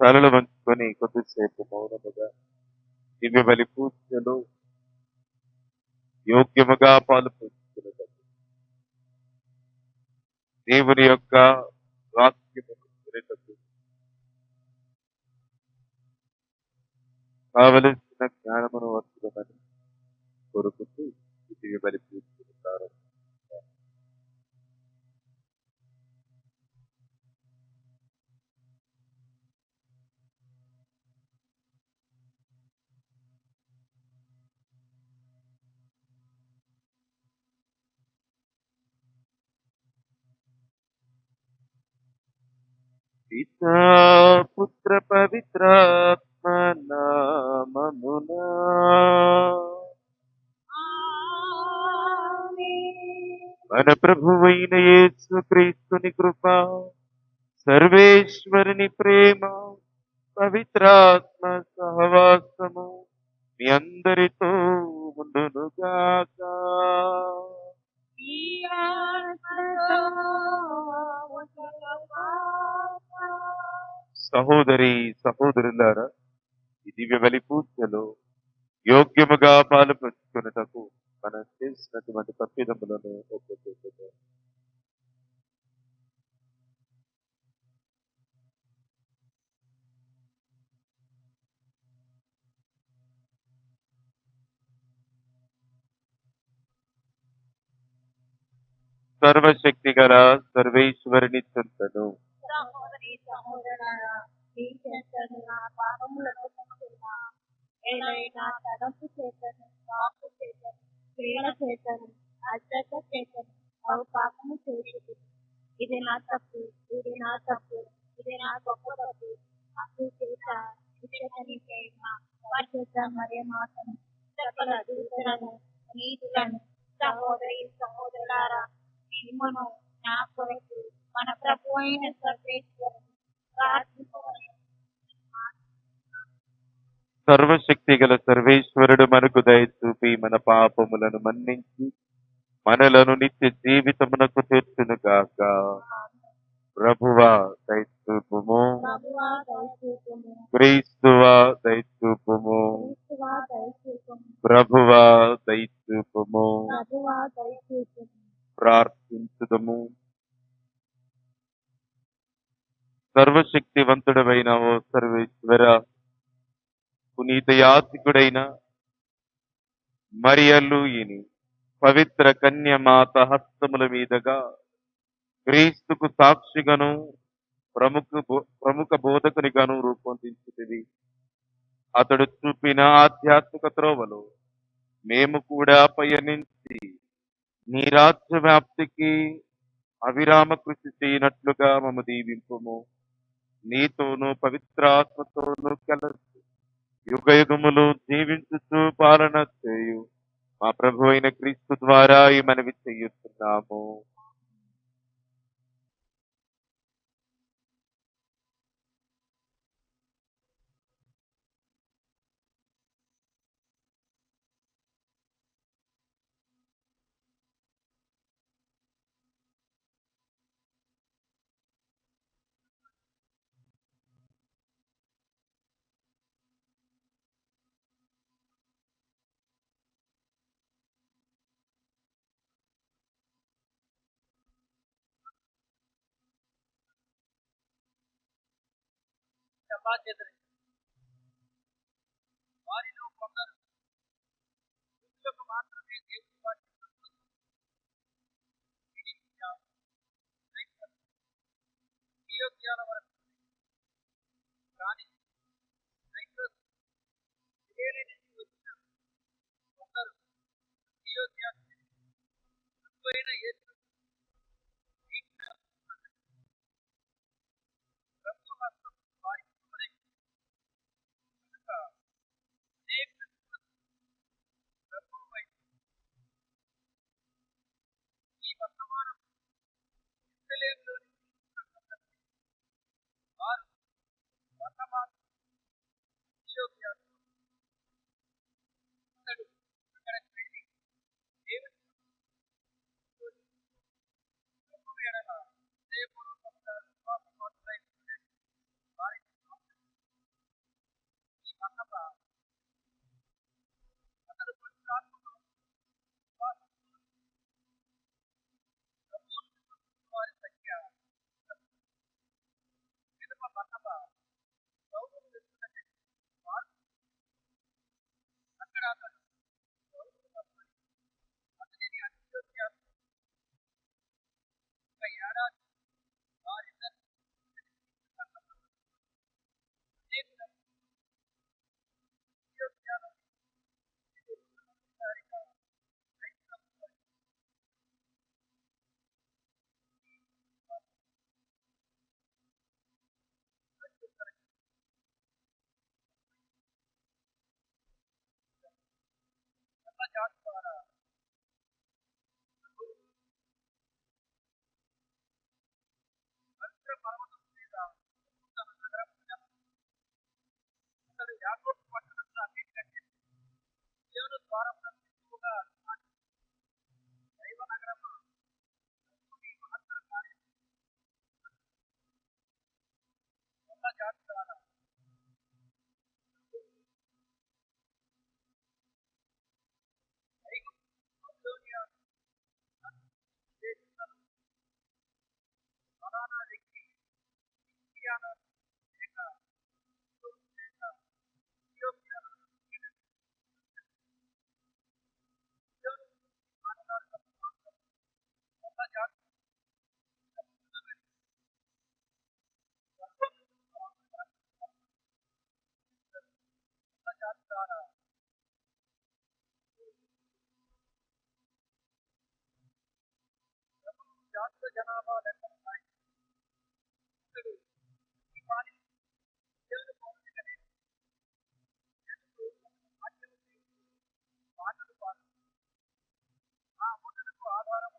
తలలు వంచుకొని కొద్దిసేపు మౌనముగా దివ్య బలి పూజలో యోగ్యముగా పాలు పంచుకున్నది దేవుని యొక్క వాక్యమును వినుటకు కావలసిన జ్ఞానమును వర్చుకోమని కోరుకుంటూ ఈ దివ్య బలి పూజుకుంటారు. పితా పుత్ర పవిత్రాత్మ నామమునా మన ప్రభువైన యేసు క్రీస్తుని కృప, సర్వేశ్వరుని ప్రేమ, పవిత్రాత్మ సహవాసము మీ అందరితో ఉండునుగాక. సహోదరి సహోదరులారా, ఈ దివ్య బలి పూజలో యోగ్యముగా పాలు పంచుకున్నటకు మనం చేసినటువంటి తప్పిదములను ఒప్పుకుంటున్నాం. సర్వశక్తి గల సర్వేశ్వరుని చింతను తలంపు చేతను, వాక్కు చేతను, క్రియల చేతను, అశ్రద్ధ చేతను అవు పాపము చేసి ఇది నా తప్పు, ఇది నా తప్పు, ఇది నా గొప్ప తప్పు. అప్పు చేత విషయని ప్రేమ బాధ్యత మరియు మాటను సకల దూతలను నీతులను సహోదరి సహోదరులారా, మిమ్మను నా కొరకు మన ప్రభు అయిన సర్వేశ్వరుని ప్రార్థించమని సర్వశక్తి గల సర్వేశ్వరుడు మనకు దయ చూపి మన పాపములను మన్నించి మనలను నిత్య జీవితమునకు తీర్చును గాక. ప్రభువా దయచూపుము, ప్రభువా దయచూపుము, క్రీస్తువా దయచూపుము, క్రీస్తువా దయచూపుము, ప్రభువా దయచూపుము. ప్రభువా దయచూపుము. ప్రార్థించుదము. సర్వశక్తివంతుడమైన ఓ సర్వేశ్వర, పునీత యాత్రికుడైన మరియలుయిని పవిత్ర కన్యమాత హస్తముల మీదుగా క్రీస్తుకు సాక్షిగాను ప్రముఖ బోధకునిగాను రూపొందించుతుంది. అతడు చూపిన ఆధ్యాత్మిక త్రోవలో మేము కూడా పయనించి నీ రాజ్య వ్యాప్తికి అవిరామ కృషి చేయనట్లుగా మమ్మ దీవింపుము. నీతోనూ పవిత్రాత్మతోనూ కలిసి యుగ యుగములు జీవించుచు పాలన చేయు మా ప్రభు అయిన క్రీస్తు ద్వారా ఈ మనవి చేయుతున్నాము. వారిలో కొందరు యూదులకు మాత్రమే దేవుని వాక్యం యోగ్యాల వరకు కానీ సైప్రస్ సిరేనే నుంచి వచ్చిన కొందరు యోగ్యమైన యేసు ప్రభుత్వం వారికి కనుక అనేక ప్రభుత్వం ఈ వర్తమానం ఇస్రాయేలులోని బర్నబా అతడు పరిశుద్ధాత్మతో వారి సంఖ్య పిదప బర్నబా సౌలును వెతుకుటకై అక్కడ అతడు సౌలును కనుగొని అతనిని అంత్యోక్యకు ఒక ఏడాది వారిద్దరు అనేకులను అంత్యోక్యలో మొదటిసారిగా క్రైస్తవ జాతి ద్వారా పవిత్ర పర్వతం మీద తన నగరం అతడు యాకోబు పట్టణంలో అన్నిటికంటే దేవుని ద్వారమున ఎక్కువగా దైవ నగరము మహత్తర కార్యం జాతి ద్వారా మౌదోనియా దేశంలో ఫలానా వ్యక్తి ఇండియానా లేక లేక ఇథియోపియాలో జాతి జాతి ద్వారా జాతుల జనాభా లెక్కలున్నాయి. ఇతడు ఈ వారి దేవుని పౌరునికనే పాటలు పాడు ఆ ముఠలకు ఆధారం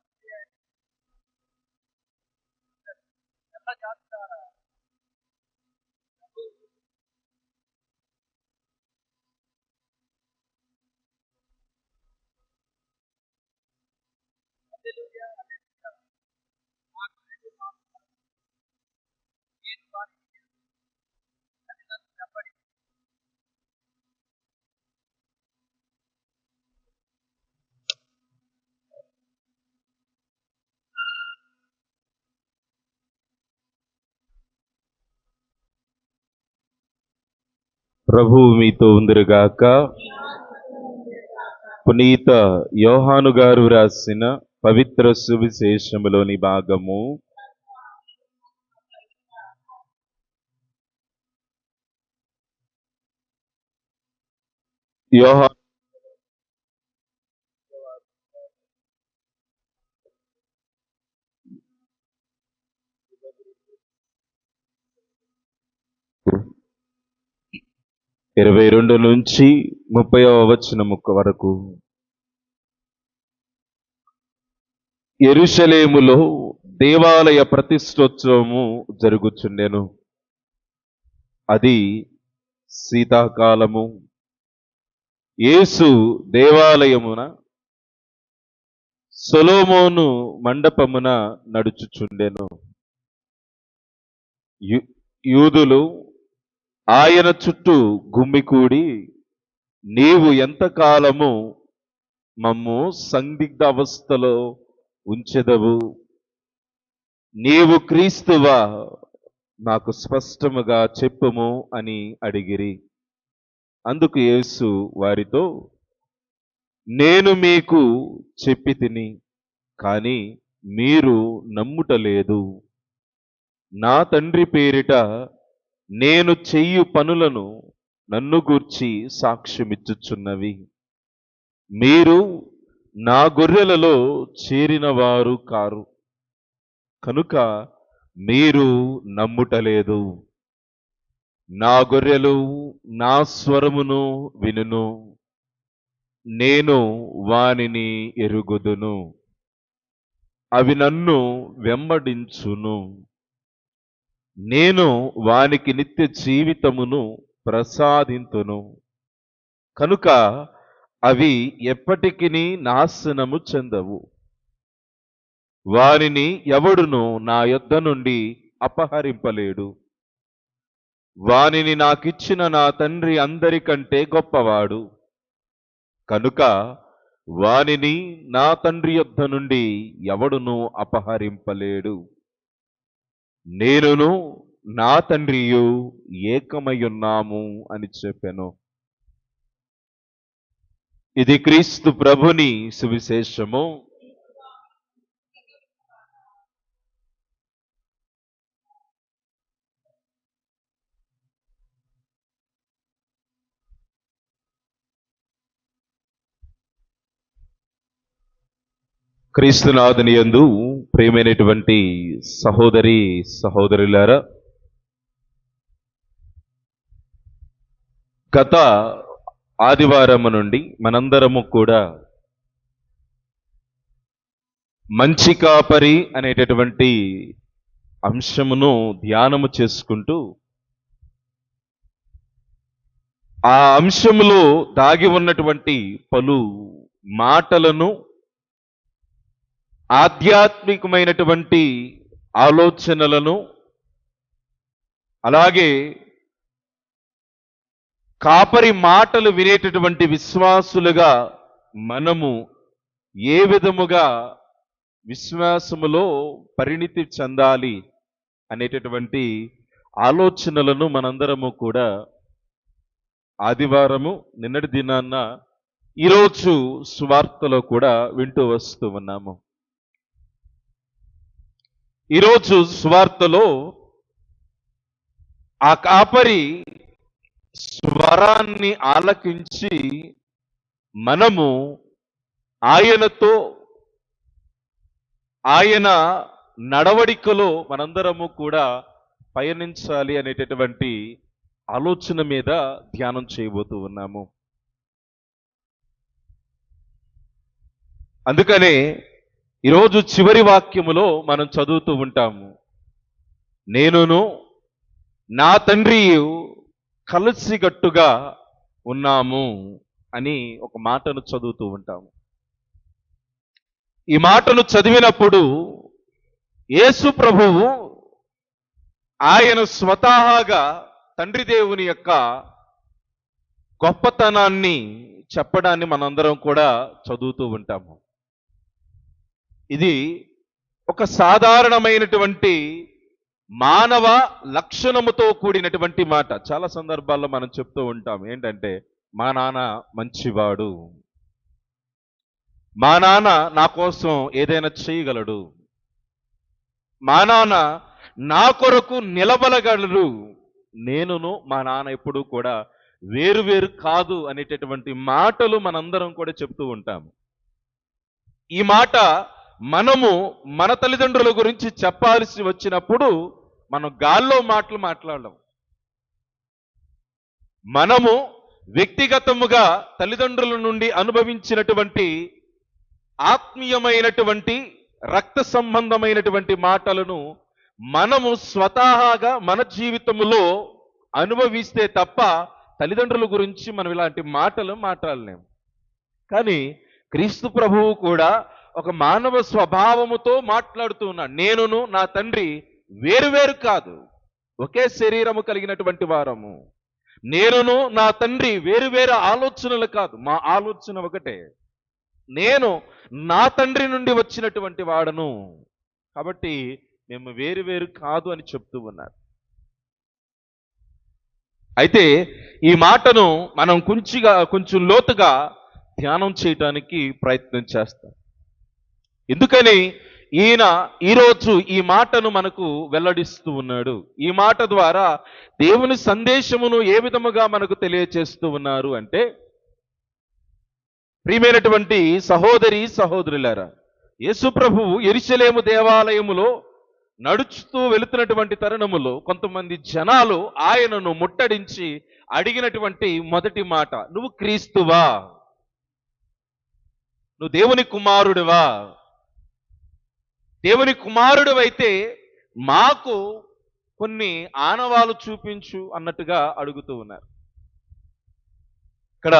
ఎలా జాతి ద్వారా హల్లెలూయా, హల్లెలూయా. నాకు ఇది మాత్రం నేను వారికి అని నన్ను చెప్పండి. ప్రభువు మీతో ఉందిరుగాక. పునీత యోహాను గారు రాసిన పవిత్ర సువిశేషములోని భాగము. యోహాను 22 నుంచి 30వ వచనము వరకు. యెరూషలేములో దేవాలయ ప్రతిష్టోత్సవము జరుగుచుండెను. అది శీతాకాలము. యేసు దేవాలయమున సొలొమోను మండపమున నడుచుచుండెను. యూదులు ఆయన చుట్టూ గుమ్మికూడి, నీవు ఎంతకాలము మమ్ము సందిగ్ధ అవస్థలో ఉంచెదవు? నీవు క్రీస్తువా? నాకు స్పష్టముగా చెప్పుము అని అడిగిరి. అందుకు యేసు వారితో, నేను మీకు చెప్పి తిని, కానీ మీరు నమ్ముటలేదు. నా తండ్రి పేరిట నేను చెయ్యు పనులను నన్ను గూర్చి సాక్ష్యమిచ్చుచున్నవి. మీరు నా గొర్రెలలో చేరినవారు కారు, కనుక మీరు నమ్ముటలేదు. నా గొర్రెలు నా స్వరమును వినును, నేను వానిని ఎరుగుదును, అవి నన్ను వెంబడించును. నేను వానికి నిత్య జీవితమును ప్రసాదింతును, కనుక అవి ఎప్పటికిని నాశనము చెందవు. వారిని ఎవడును నా యొద్ద నుండి అపహరింపలేడు. వానిని నాకిచ్చిన నా తండ్రి అందరికంటే గొప్పవాడు, కనుక వానిని నా తండ్రి యొద్ద నుండి ఎవడునూ అపహరింపలేడు. నేనును నా తండ్రియు ఏకమయ్యున్నాము అని చెప్పాను. ఇది క్రీస్తు ప్రభుని సువిశేషము. క్రీస్తునాథుని యందు ప్రియమైనటువంటి సహోదరి సహోదరులారా, గత ఆదివారము నుండి మనందరము కూడా మంచి కాపరి అనేటటువంటి అంశమును ధ్యానము చేసుకుంటూ ఆ అంశములో దాగి ఉన్నటువంటి పలు మాటలను, ఆధ్యాత్మికమైనటువంటి ఆలోచనలను, అలాగే కాపరి మాటలు వినేటటువంటి విశ్వాసులుగా మనము ఏ విధముగా విశ్వాసములో పరిణితి చెందాలి అనేటటువంటి ఆలోచనలను మనందరము కూడా ఆదివారము నిన్నటి దినాన్న ఈరోజు సువార్తలో కూడా వింటూ వస్తూ ఉన్నాము. ఈరోజు సువార్తలో ఆ కాపరి స్వరాన్ని ఆలకించి మనము ఆయనతో, ఆయన నడవడికలో మనందరము కూడా పయనించాలి అనేటటువంటి ఆలోచన మీద ధ్యానం చేయబోతూ ఉన్నాము. అందుకనే ఈరోజు చివరి వాక్యములో మనం చదువుతూ ఉంటాము, నేనును నా తండ్రియు కలిసిగట్టుగా ఉన్నాము అని ఒక మాటను చదువుతూ ఉంటాము. ఈ మాటను చదివినప్పుడు యేసు ప్రభువు ఆయన స్వతహాగా తండ్రి దేవుని యొక్క గొప్పతనాన్ని చెప్పడాన్ని మనందరం కూడా చదువుతూ ఉంటాము. ఇది ఒక సాధారణమైనటువంటి మానవ లక్షణముతో కూడినటువంటి మాట. చాలా సందర్భాల్లో మనం చెప్తూ ఉంటాం ఏంటంటే, మా నాన్న మంచివాడు, మా నాన్న నా కోసం ఏదైనా చేయగలడు, మా నాన్న నా కొరకు నిలబడగలరు, నేనును మా నాన్న ఎప్పుడూ కూడా వేరు కాదు అనేటటువంటి మాటలు మనందరం కూడా చెప్తూ ఉంటాము. ఈ మాట మనము మన తల్లిదండ్రుల గురించి చెప్పాల్సి వచ్చినప్పుడు మనం గాల్లో మాటలు మాట్లాడడం. మనము వ్యక్తిగతముగా తల్లిదండ్రుల నుండి అనుభవించినటువంటి ఆత్మీయమైనటువంటి రక్త సంబంధమైనటువంటి మాటలను మనము స్వతహాగా మన జీవితంలో అనుభవిస్తే తప్ప తల్లిదండ్రుల గురించి మనం ఇలాంటి మాటలు మాట్లాడలేము. కానీ క్రీస్తు ప్రభువు కూడా ఒక మానవ స్వభావముతో మాట్లాడుతూ ఉన్నాడు. నేనును నా తండ్రి వేరు కాదు, ఒకే శరీరము కలిగినటువంటి వారము. నేనును నా తండ్రి వేరు ఆలోచనలు కాదు, మా ఆలోచన ఒకటే. నేను నా తండ్రి నుండి వచ్చినటువంటి వాడను, కాబట్టి మేము వేరు కాదు అని చెప్తూ ఉన్నారు. అయితే ఈ మాటను మనం కొంచెం లోతుగా ధ్యానం చేయటానికి ప్రయత్నం చేస్తాం. ఎందుకని ఈయన ఈరోజు ఈ మాటను మనకు వెల్లడిస్తూ ఉన్నాడు. ఈ మాట ద్వారా దేవుని సందేశమును ఏ విధముగా మనకు తెలియచేస్తూ ఉన్నారు అంటే, ప్రియమైనటువంటి సహోదరి సహోదరులారా, యేసు ప్రభువు యెరూషలేము దేవాలయములో నడుచుతూ వెళుతున్నటువంటి తరుణములో కొంతమంది జనాలు ఆయనను ముట్టడించి అడిగినటువంటి మొదటి మాట, నువ్వు క్రీస్తువా, నువ్వు దేవుని కుమారుడివా, దేవుని కుమారుడు అయితే మాకు కొన్ని ఆనవాలు చూపించు అన్నట్టుగా అడుగుతూ ఉన్నారు. ఇక్కడ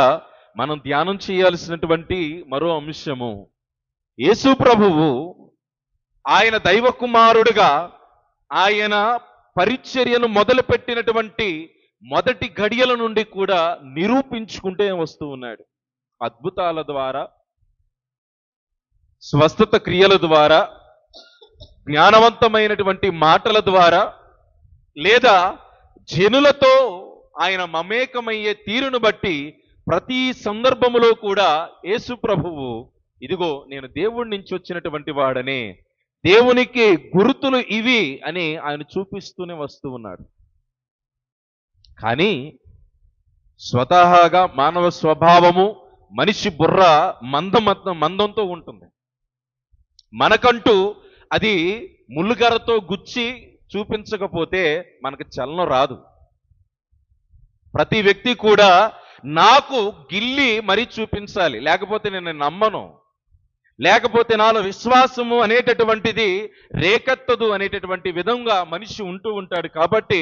మనం ధ్యానం చేయాల్సినటువంటి మరో అంశము, యేసు ప్రభువు ఆయన దైవ కుమారుడుగా, ఆయన పరిచర్యను మొదలుపెట్టినటువంటి మొదటి గడియల నుండి కూడా నిరూపించుకుంటే వస్తూ ఉన్నాడు. అద్భుతాల ద్వారా, స్వస్థత క్రియల ద్వారా, జ్ఞానవంతమైనటువంటి మాటల ద్వారా, లేదా జనులతో ఆయన మమేకమయ్యే తీరును బట్టి ప్రతి సందర్భములో కూడా యేసు ప్రభువు ఇదిగో నేను దేవుడి నుంచి వచ్చినటువంటి వాడనే, దేవునికి గుర్తులు ఇవి అని ఆయన చూపిస్తూనే వస్తూ ఉన్నాడు. కానీ స్వతహాగా మానవ స్వభావము, మనిషి బుర్ర మందంతో ఉంటుంది. మనకంటూ అది ముళ్ళుగరతో గుచ్చి చూపించకపోతే మనకు చలనం రాదు. ప్రతి వ్యక్తి కూడా నాకు గిల్లి మరీ చూపించాలి, లేకపోతే నేను నమ్మను, లేకపోతే నాలో విశ్వాసము అనేటటువంటిది రేకెత్తదు అనేటటువంటి విధంగా మనిషి ఉంటూ ఉంటాడు. కాబట్టి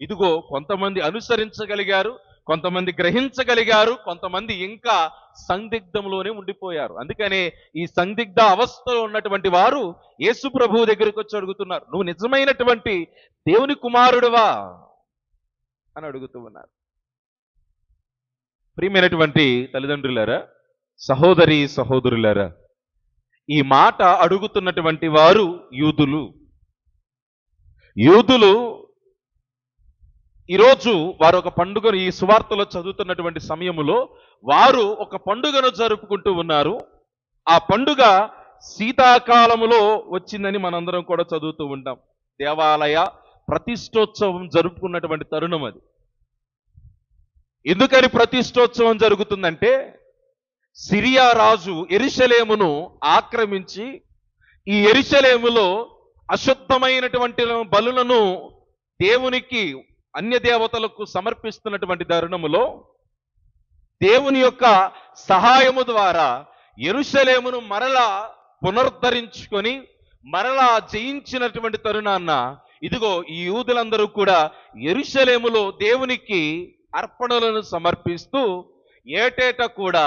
ఇదిగో కొంతమంది అనుసరించగలిగారు, కొంతమంది గ్రహించగలిగారు, కొంతమంది ఇంకా సందిగ్ధంలోనే ఉండిపోయారు. అందుకనే ఈ సందిగ్ధ అవస్థలో ఉన్నటువంటి వారు యేసు ప్రభువు దగ్గరికి వచ్చి అడుగుతున్నారు, నువ్వు నిజమైనటువంటి దేవుని కుమారుడువా అని అడుగుతూ ఉన్నారు. ప్రియమైనటువంటి తల్లిదండ్రులారా, సహోదరి సహోదరులారా, ఈ మాట అడుగుతున్నటువంటి వారు యూదులు. ఈరోజు వారు ఒక పండుగను, ఈ సువార్తలో చదువుతున్నటువంటి సమయములో వారు ఒక పండుగను జరుపుకుంటూ ఉన్నారు. ఆ పండుగ శీతాకాలములో వచ్చిందని మనందరం కూడా చదువుతూ ఉంటాం. దేవాలయ ప్రతిష్టోత్సవం జరుపుకున్నటువంటి తరుణం అది. ఎందుకని ప్రతిష్టోత్సవం జరుగుతుందంటే, సిరియా రాజు యెరూషలేమును ఆక్రమించి ఈ యెరూషలేములో అశుద్ధమైనటువంటి బలులను దేవునికి, అన్య దేవతలకు సమర్పిస్తున్నటువంటి తరుణములో దేవుని యొక్క సహాయము ద్వారా యెరూషలేమును మరలా పునరుద్ధరించుకొని మరలా జయించినటువంటి తరుణాన్న ఇదిగో ఈ యూదులందరూ కూడా యెరూషలేములో దేవునికి అర్పణలను సమర్పిస్తూ ఏటేటా కూడా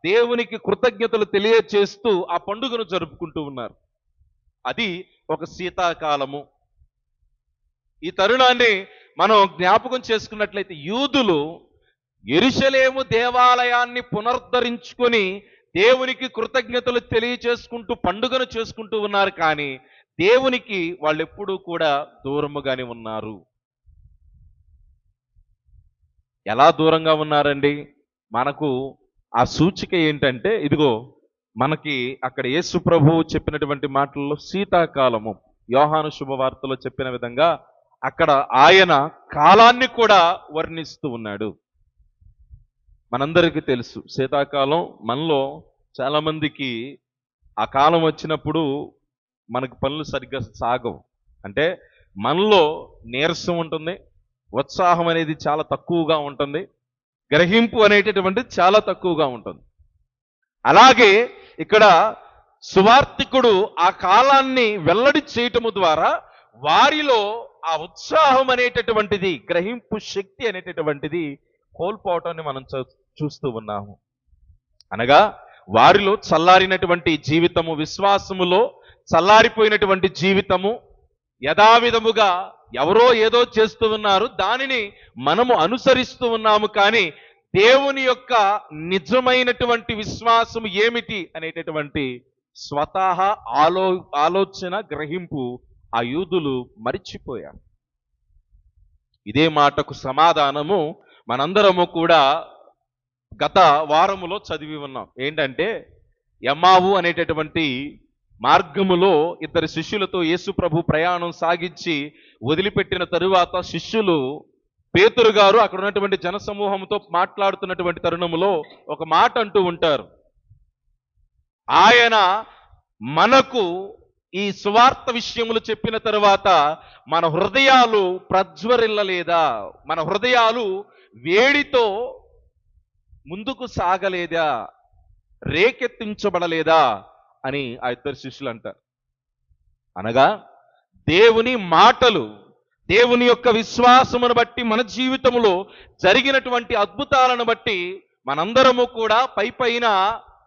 దేవునికి కృతజ్ఞతలు తెలియచేస్తూ ఆ పండుగను జరుపుకుంటూ ఉన్నారు. అది ఒక శీతాకాలము. ఈ తరుణాన్ని మనం జ్ఞాపకం చేసుకున్నట్లయితే యూదులు యెరూషలేము దేవాలయాన్ని పునరుద్ధరించుకొని దేవునికి కృతజ్ఞతలు తెలియచేసుకుంటూ పండుగను చేసుకుంటూ ఉన్నారు. కానీ దేవునికి వాళ్ళు ఎప్పుడూ కూడా దూరముగానే ఉన్నారు. ఎలా దూరంగా ఉన్నారండి? మనకు ఆ సూచిక ఏంటంటే, ఇదిగో మనకి అక్కడ యేసు ప్రభువు చెప్పినటువంటి మాటల్లో శీతాకాలము, యోహాను శుభవార్తలో చెప్పిన విధంగా అక్కడ ఆయన కాలాన్ని కూడా వర్ణిస్తూ ఉన్నాడు. మనందరికీ తెలుసు శీతాకాలం మనలో చాలా మందికి ఆ కాలం వచ్చినప్పుడు మనకు పనులు సరిగ్గా సాగవు. అంటే మనలో నీరసం ఉంటుంది, ఉత్సాహం అనేది చాలా తక్కువగా ఉంటుంది, గ్రహింపు అనేటటువంటిది చాలా తక్కువగా ఉంటుంది. అలాగే ఇక్కడ సువార్తికుడు ఆ కాలాన్ని వెల్లడి చేయటము ద్వారా వారిలో ఆ ఉత్సాహం అనేటటువంటిది, గ్రహింపు శక్తి అనేటటువంటిది కోల్పోవటాన్ని మనం చూస్తూ ఉన్నాము. అనగా వారిలో చల్లారినటువంటి జీవితము, విశ్వాసములో చల్లారిపోయినటువంటి జీవితము, యథావిధముగా ఎవరో ఏదో చేస్తూ ఉన్నారు, దానిని మనము అనుసరిస్తూ ఉన్నాము. కానీ దేవుని యొక్క నిజమైనటువంటి విశ్వాసం ఏమిటి అనేటటువంటి స్వతహా ఆలోచన, గ్రహింపు ఆ యూదులు మరిచిపోయారు. ఇదే మాటకు సమాధానము మనందరము కూడా గత వారములో చదివి ఉన్నాం. ఏంటంటే, ఎమ్మావు అనేటటువంటి మార్గములో ఇద్దరు శిష్యులతో యేసు ప్రభు ప్రయాణం సాగించి వదిలిపెట్టిన తరువాత శిష్యులు పేతురు గారు అక్కడ ఉన్నటువంటి జనసమూహంతో మాట్లాడుతున్నటువంటి తరుణములో ఒక మాట అంటూ ఉంటారు. ఆయన మనకు ఈ సువార్త విషయములు చెప్పిన తరువాత మన హృదయాలు ప్రజ్వరిల్లలేదా, మన హృదయాలు వేడితో ముందుకు సాగలేదా, రేకెత్తించబడలేదా అని ఆ ఇద్దరు శిష్యులు అంటారు. అనగా దేవుని మాటలు, దేవుని యొక్క విశ్వాసమును బట్టి మన జీవితంలో జరిగినటువంటి అద్భుతాలను బట్టి మనందరము కూడా పైపైన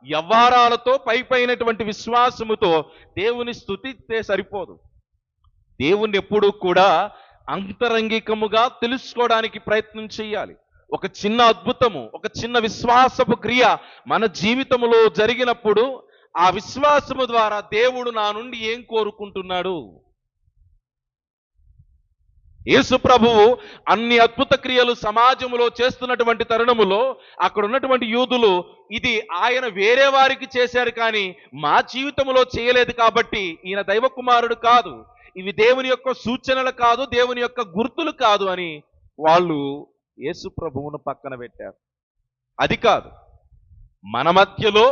యవ్వారాలతో, పైపైనటువంటి విశ్వాసముతో దేవుని స్తుతిస్తే సరిపోదు. దేవుణ్ణి ఎప్పుడూ కూడా అంతరంగికముగా తెలుసుకోవడానికి ప్రయత్నం చేయాలి. ఒక చిన్న అద్భుతము, ఒక చిన్న విశ్వాసపు క్రియ మన జీవితంలో జరిగినప్పుడు ఆ విశ్వాసము ద్వారా దేవుడు నా నుండి ఏం కోరుకుంటున్నాడు? యేసు ప్రభువు అన్ని అద్భుత క్రియలు సమాజంలో చేస్తున్నటువంటి తరుణములో అక్కడ ఉన్నటువంటి యూదులు ఇది ఆయన వేరే వారికి చేశారు కానీ మా జీవితంలో చేయలేదు కాబట్టి ఈయన దైవ కుమారుడు కాదు, ఇవి దేవుని యొక్క సూచనలు కాదు, దేవుని యొక్క గుర్తులు కాదు అని వాళ్ళు యేసు ప్రభువును పక్కన పెట్టారు. అది కాదు, మన మధ్యలో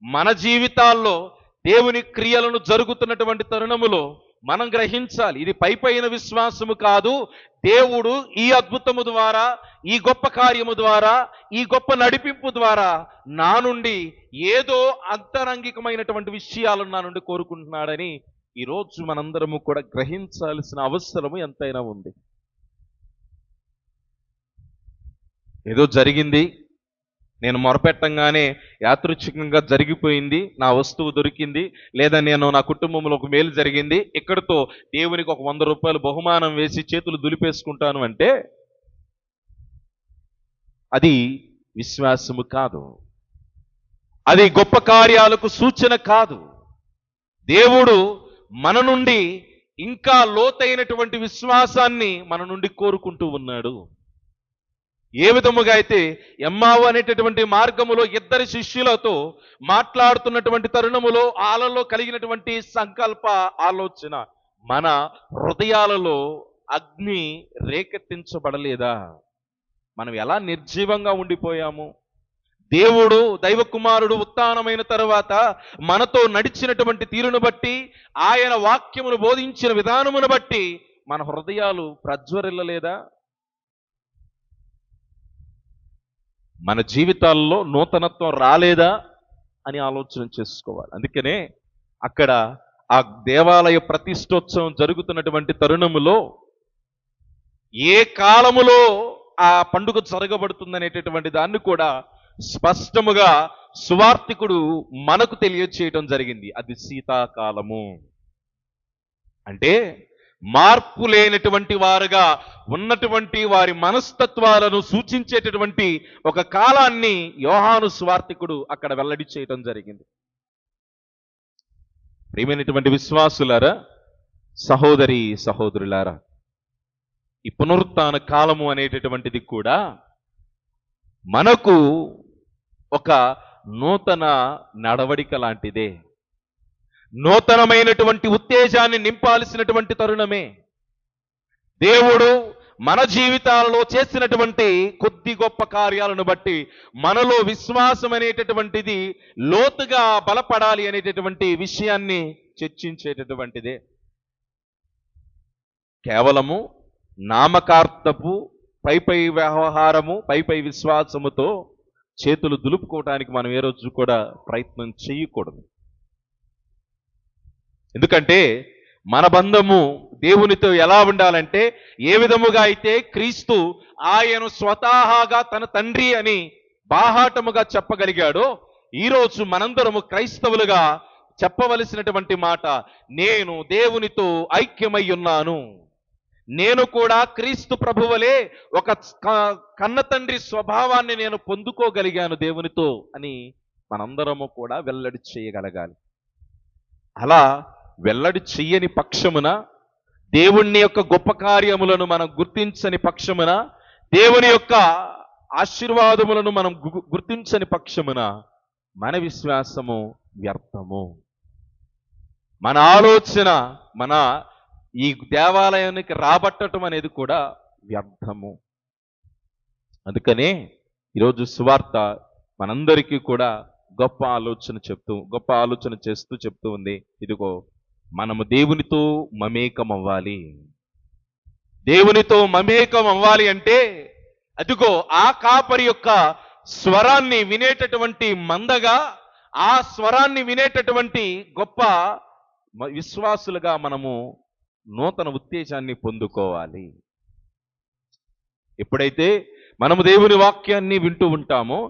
మన జీవితాల్లో దేవుని క్రియలను జరుగుతున్నటువంటి తరుణములో మనం గ్రహించాలి, ఇది పైపైన విశ్వాసము కాదు, దేవుడు ఈ అద్భుతము ద్వారా, ఈ గొప్ప కార్యము ద్వారా, ఈ గొప్ప నడిపింపు ద్వారా నా నుండి ఏదో అంతరంగికమైనటువంటి విషయాలను నా నుండి కోరుకుంటున్నాడని ఈరోజు మనందరము కూడా గ్రహించాల్సిన అవసరము ఎంతైనా ఉంది. ఏదో జరిగింది, నేను మొరపెట్టంగానే యాదృచ్ఛికంగా జరిగిపోయింది, నా వస్తువు దొరికింది, లేదా నేను నా కుటుంబంలో ఒక మేలు జరిగింది, ఇక్కడితో దేవునికి ఒక 100 రూపాయలు బహుమానం వేసి చేతులు దులిపేసుకుంటాను అంటే అది విశ్వాసము కాదు, అది గొప్ప కార్యాలకు సూచన కాదు. దేవుడు మన నుండి ఇంకా లోతైనటువంటి విశ్వాసాన్ని మన నుండి కోరుకుంటూ ఉన్నాడు. ఏ విధముగా అయితే ఎమ్మావు అనేటటువంటి మార్గములో 2 శిష్యులతో మాట్లాడుతున్నటువంటి తరుణములో ఆలలో కలిగినటువంటి సంకల్ప ఆలోచన మన హృదయాలలో అగ్ని రేకెత్తించబడలేదా? మనం ఎలా నిర్జీవంగా ఉండిపోయాము? దేవుడు దైవ కుమారుడు ఉత్థానమైన తరువాత మనతో నడిచినటువంటి తీరును బట్టి, ఆయన వాక్యమును బోధించిన విధానమును బట్టి మన హృదయాలు ప్రజ్వరిల్లలేదా? మన జీవితాల్లో నూతనత్వం రాలేదా అని ఆలోచన చేసుకోవాలి. అందుకనే అక్కడ ఆ దేవాలయ ప్రతిష్టోత్సవం జరుగుతున్నటువంటి తరుణములో ఏ కాలములో ఆ పండుగ జరగబడుతుందనేటటువంటి దాన్ని కూడా స్పష్టముగా సువార్తికుడు మనకు తెలియచేయటం జరిగింది. అది శీతాకాలము. అంటే మార్పు లేనటువంటి వారుగా ఉన్నటువంటి వారి మనస్తత్వాలను సూచించేటటువంటి ఒక కాలాన్ని యోహాను సువార్తికుడు అక్కడ వెల్లడి చేయటం జరిగింది. ప్రియమైనటువంటి విశ్వాసులారా, సహోదరి సహోదరులారా, ఈ పునరుత్థాన కాలము అనేటటువంటిది కూడా మనకు ఒక నూతన నడవడిక లాంటిదే, నూతనమైనటువంటి ఉత్తేజాన్ని నింపాల్సినటువంటి తరుణమే. దేవుడు మన జీవితాలలో చేసినటువంటి కొద్ది గొప్ప కార్యాలను బట్టి మనలో విశ్వాసం అనేటటువంటిది లోతుగా బలపడాలి అనేటటువంటి విషయాన్ని చర్చించేటటువంటిదే. కేవలము నామకార్థపు పైపై వ్యవహారము, పైపై విశ్వాసముతో చేతులు దులుపుకోవటానికి మనం ఏ రోజు కూడా ప్రయత్నం చేయకూడదు. ఎందుకంటే మన బంధము దేవునితో ఎలా ఉండాలంటే, ఏ విధముగా అయితే క్రీస్తు ఆయన స్వతహాగా తన తండ్రి అని బాహాటముగా చెప్పగలిగాడో, ఈరోజు మనందరము క్రైస్తవులుగా చెప్పవలసినటువంటి మాట, నేను దేవునితో ఐక్యమై ఉన్నాను, నేను కూడా క్రీస్తు ప్రభువలే ఒక కన్న తండ్రి స్వభావాన్ని నేను పొందుకోగలిగాను దేవునితో అని మనందరము కూడా వెల్లడి చేయగలగాలి. అలా వెల్లడి చెయ్యని పక్షమున, దేవుని యొక్క గొప్ప కార్యములను మనం గుర్తించని పక్షమున, దేవుని యొక్క ఆశీర్వాదములను మనం గుర్తించని పక్షమున మన విశ్వాసము వ్యర్థము. మన ఆలోచన, మన ఈ దేవాలయానికి రాబట్టడం అనేది కూడా వ్యర్థము. అందుకనే ఈరోజు సువార్త మనందరికీ కూడా గొప్ప ఆలోచన చేస్తూ చెప్తూ ఉంది, ఇదిగో మనము దేవునితో మమేకం అవ్వాలి. దేవునితో మమేకం అవ్వాలి అంటే అదిగో ఆ కాపరి యొక్క స్వరాన్ని వినేటటువంటి మందగా, ఆ స్వరాన్ని వినేటటువంటి గొప్ప విశ్వాసులుగా మనము నూతన ఉత్తేజాన్ని పొందుకోవాలి. ఎప్పుడైతే మనము దేవుని వాక్యాన్ని వింటూ ఉంటామో,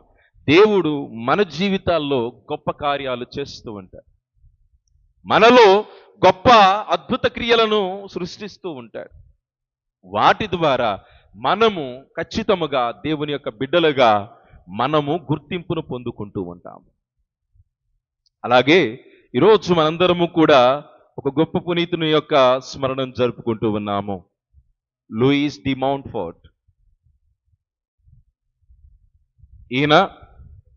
దేవుడు మన జీవితాల్లో గొప్ప కార్యాలు చేస్తూ ఉంటాడు, మనలో గొప్ప అద్భుత క్రియలను సృష్టిస్తూ ఉంటాడు. వాటి ద్వారా మనము ఖచ్చితముగా దేవుని యొక్క బిడ్డలుగా మనము గుర్తింపును పొందుకుంటూ ఉంటాము. అలాగే ఈరోజు మనందరము కూడా ఒక గొప్ప పునీతుని యొక్క స్మరణం జరుపుకుంటూ ఉన్నాము. Louis de Montfort. ఈయన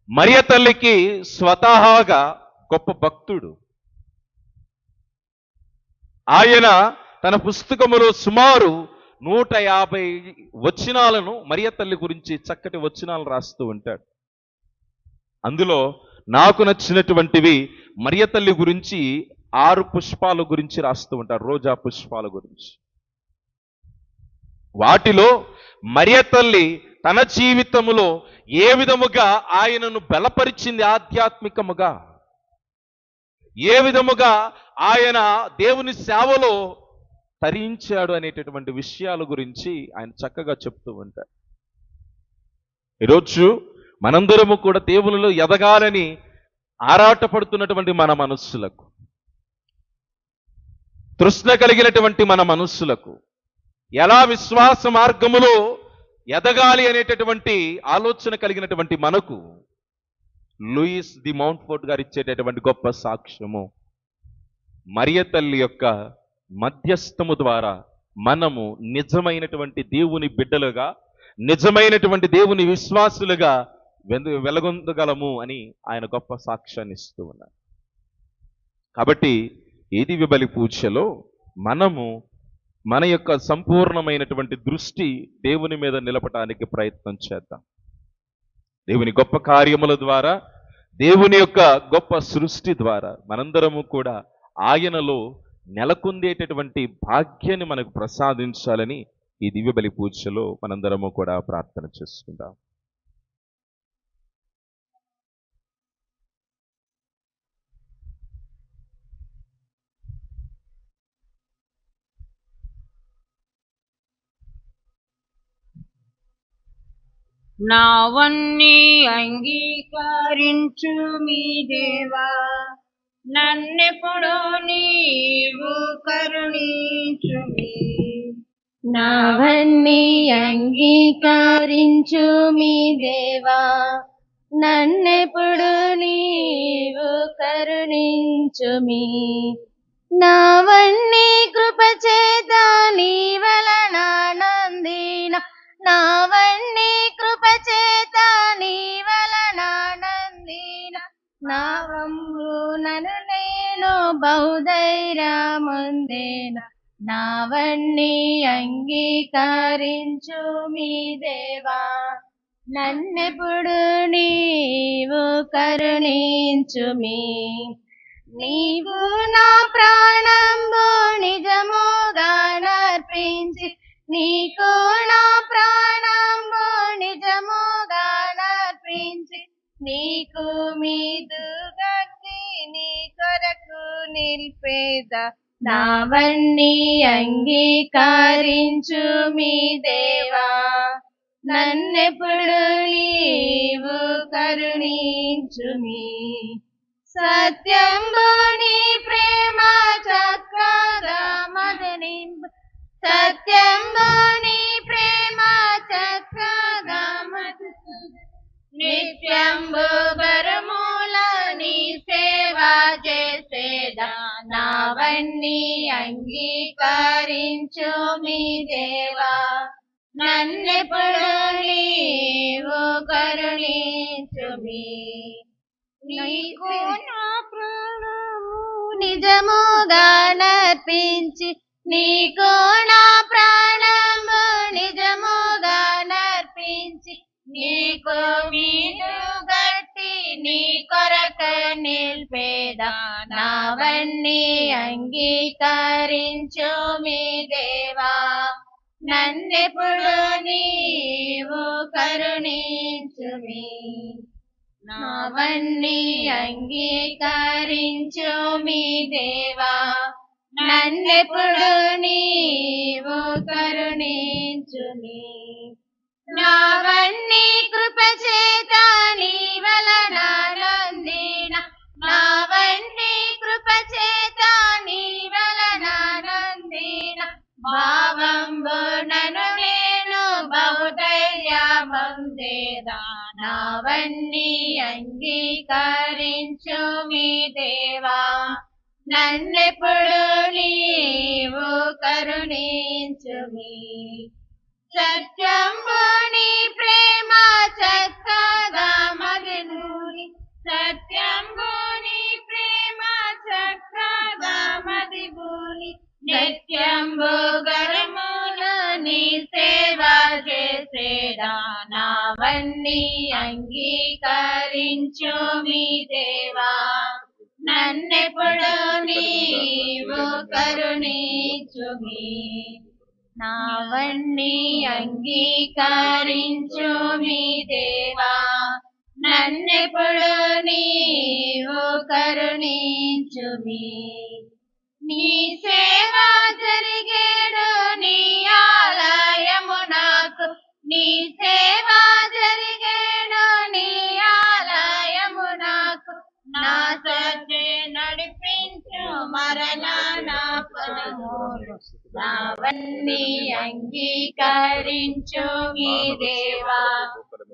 మరియ తల్లికి స్వతహాగా గొప్ప భక్తుడు. ఆయన తన పుస్తకములో సుమారు 150 వచనాలను మరియ తల్లి గురించి చక్కటి వచనాలు రాస్తూ ఉంటాడు. అందులో నాకు నచ్చినటువంటివి మరియ తల్లి గురించి 6 పుష్పాల గురించి రాస్తూ ఉంటాడు, రోజా పుష్పాల గురించి. వాటిలో మరియ తల్లి తన జీవితములో ఏ విధముగా ఆయనను బలపరిచింది ఆధ్యాత్మికముగా, ఏ విధముగా ఆయన దేవుని సేవలో తరించాడు అనేటటువంటి విషయాల గురించి ఆయన చక్కగా చెప్తూ ఉంటాడు. ఈరోజు మనందరము కూడా దేవునిలో ఎదగాలని ఆరాటపడుతున్నటువంటి మన మనస్సులకు, తృష్ణ కలిగినటువంటి మన మనస్సులకు ఎలా విశ్వాస మార్గములో ఎదగాలి అనేటటువంటి ఆలోచన కలిగినటువంటి మనకు లూయిస్ ది మౌంట్ఫోర్ట్ గారు ఇచ్చేటటువంటి గొప్ప సాక్ష్యము, మరియ తల్లి యొక్క మధ్యస్థము ద్వారా మనము నిజమైనటువంటి దేవుని బిడ్డలుగా, నిజమైనటువంటి దేవుని విశ్వాసులుగా వెలగొందగలము అని ఆయన గొప్ప సాక్ష్యాన్ని ఇస్తూ ఉన్నారు. కాబట్టి ఈ దివ్య బలి పూజలో మనము మన యొక్క సంపూర్ణమైనటువంటి దృష్టి దేవుని మీద నిలపటానికి ప్రయత్నం చేద్దాం. దేవుని గొప్ప కార్యముల ద్వారా, దేవుని యొక్క గొప్ప సృష్టి ద్వారా మనందరము కూడా ఆయనలో నెలకొందేటటువంటి భాగ్యాన్ని మనకు ప్రసాదించాలని ఈ దివ్య బలి పూజలో మనందరము కూడా ప్రార్థన చేసుకుందాం. నావన్నీ అంగీకరించు మీ దేవా, నన్నెప్పుడు నీవు కరుణించుమి. నావన్నీ అంగీకరించు మీ దేవా, నన్నెప్పుడు నీవు కరుణించుమి. నావన్నీ కృపచేత నీ వలనానందిన, నావన్నీ కృపచేత నీ వలనానందిన, నావంబు నను నేను బహుధైర్యముందేన. నావన్నీ అంగీకరించు మీ దేవా, నన్నెప్పుడు నీవు కరుణించుమి. నీవు నా ప్రాణంబు నిజముగా నర్పించి, నీకు నా ప్రాణంబు నిజముగా నర్పించి, నీకు మీదు గట్టి నీ కొరకు నిల్పేద. నావన్నీ అంగీకరించు మీ దేవా, నన్నెప్పుడు నీవు కరుణించుమి. సత్యంబు నీ ప్రేమ చక్కగా మదనింపు, సత్యంబు నీ ప్రేమ చక్కగా మదనింపు. నిత్యంబు బరముల నీ సేవ చేసేదా. నావన్నీ అంగీకరించు మీ దేవా, నన్నెప్పుడు నీవు కరుణించుమి. నీకు నా ప్రాణము నిజముగా నర్పించి, నీకు నా ప్రాణము నిజముగా నర్పించి, నీకు మీదు గట్టి నీ కొరకు నిల్పేదా. నావన్నీ అంగీకరించు మీ దేవా, నన్నెప్పుడు నీవు కరుణించుమి. నావన్నీ అంగీకరించు మీ దేవా, నన్నెప్పుడు నీవు కరుణించుమి. నావన్నీ కృపచేత నీ వలనానందిన, నావన్నీ కృపచేత నీ వలనానందిన, భావంబు పొందేదా నావన్నీ అంగీకరించు మీ దేవా నన్నెప్పుడు నీవు కరుణించుమి సత్యంబుని ప్రేమ చక్కగా మదిబూని సత్యంబుని ప్రేమ చక్కగా మదిబూని నిత్యంబు గరములు నీ సేవ చేసేదా నావన్నీ అంగీకరించు మీ దేవా నన్నెప్పుడు నీవు కరుణించుమి నావన్నీ అంగీకరించు మీ దేవా నన్నెప్పుడు నీవు కరుణించుమి నీ సేవ జరిగేడు నీ ఆలయము నాకు నీ సేవ జరిగేడు నీ ఆలయము నాకు నా సజ్జే నడిపించు మరలా నా పదములు నావన్నీ అంగీకరించు మీ దేవా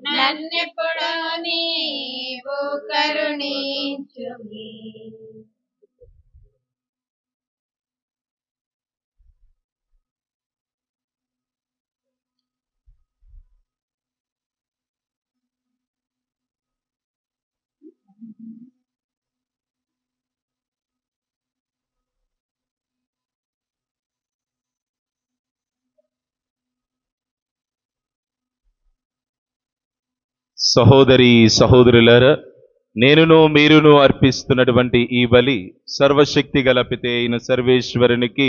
నన్నెప్పుడు నీవు కరుణించుమి సహోదరి సహోదరులారా, నేనును మీరును అర్పిస్తున్నటువంటి ఈ బలి సర్వశక్తి గల పితే అయిన సర్వేశ్వరునికి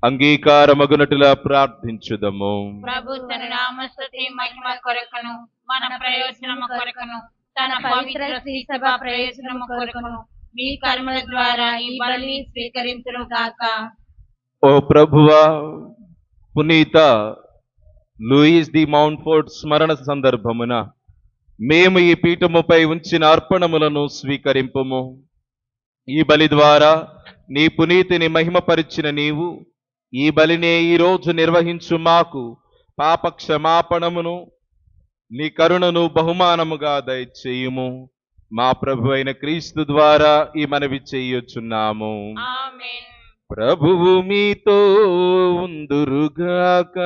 అంగీకారమగునట్టులా ప్రార్థించుదము. ప్రభు తన నామస్తుతి మహిమ కొరకును మన ప్రయోజనము కొరకును తన పవిత్ర శ్రీ సభ ప్రయోజనము కొరకును మీ కర్మల ద్వారా ఈ బలిని స్వీకరించును గాక. ఓ ప్రభువా, పునీత లూయిస్ ది మౌంట్ఫోర్ట్ స్మరణ సందర్భమున మేము ఈ పీఠముపై ఉంచిన అర్పణములను స్వీకరింపుము. ఈ బలి ద్వారా నీ పునీతిని మహిమపరిచిన నీవు ఈ బలినే ఈరోజు నిర్వహించు మాకు పాప క్షమాపణమును నీ కరుణను బహుమానముగా దయచేయుము. మా ప్రభు అయిన క్రీస్తు ద్వారా ఈ మనవి చేయుచున్నాము. ఆమేన్. ప్రభువు మీతో ఉందురుగాక.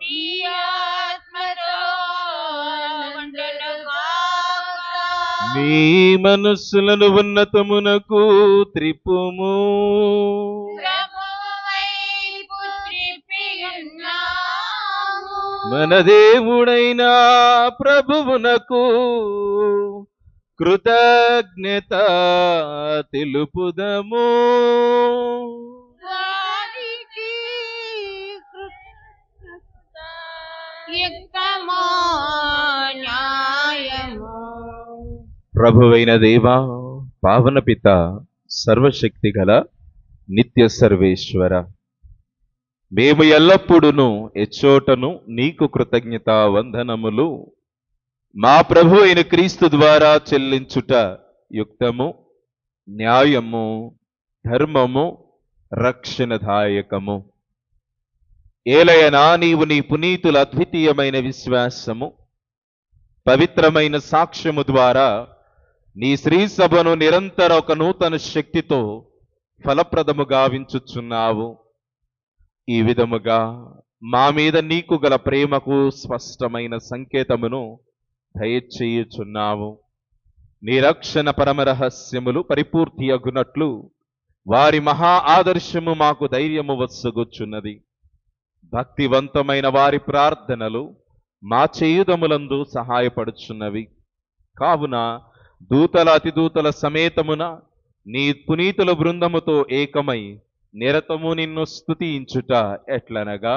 మీ ఆత్మతో ఉండును గాక. మీ మనస్సులను ఉన్నతమునకు త్రిప్పుము. ప్రభువైపు త్రిప్పియున్నాము. మన దేవుడైన ప్రభువునకు కృతజ్ఞత తెలుపుదము. వారికి కృతజ్ఞత యుక్తమో న్యాయము. ప్రభువైన దేవా, పావన పిత, సర్వశక్తి గల నిత్య సర్వేశ్వర, మేము ఎల్లప్పుడూ ఎచ్చోటను నీకు కృతజ్ఞత వందనములు మా ప్రభు అయిన క్రీస్తు ద్వారా చెల్లించుట యుక్తము, న్యాయము, ధర్మము, రక్షణదాయకము. ఏలయనా నీవు నీ పునీతుల అద్వితీయమైన విశ్వాసము, పవిత్రమైన సాక్ష్యము ద్వారా నీ శ్రీ సభను నిరంతర ఒక నూతన శక్తితో ఫలప్రదము గావించుచున్నావు. ఈ విధముగా మా మీద నీకు గల ప్రేమకు స్పష్టమైన సంకేతమును దయచేయుచున్నావు. నీ రక్షణ పరమరహస్యములు పరిపూర్తి అగునట్లు వారి మహా ఆదర్శము మాకు ధైర్యము వత్సగుచున్నది. భక్తివంతమైన వారి ప్రార్థనలు మా చేయుదములందు సహాయపడుచున్నవి. కావున దూతల అతిదూతల సమేతమున నీ పునీతుల బృందముతో ఏకమై నిరతము నిన్ను స్తుతించుట ఎట్లనగా,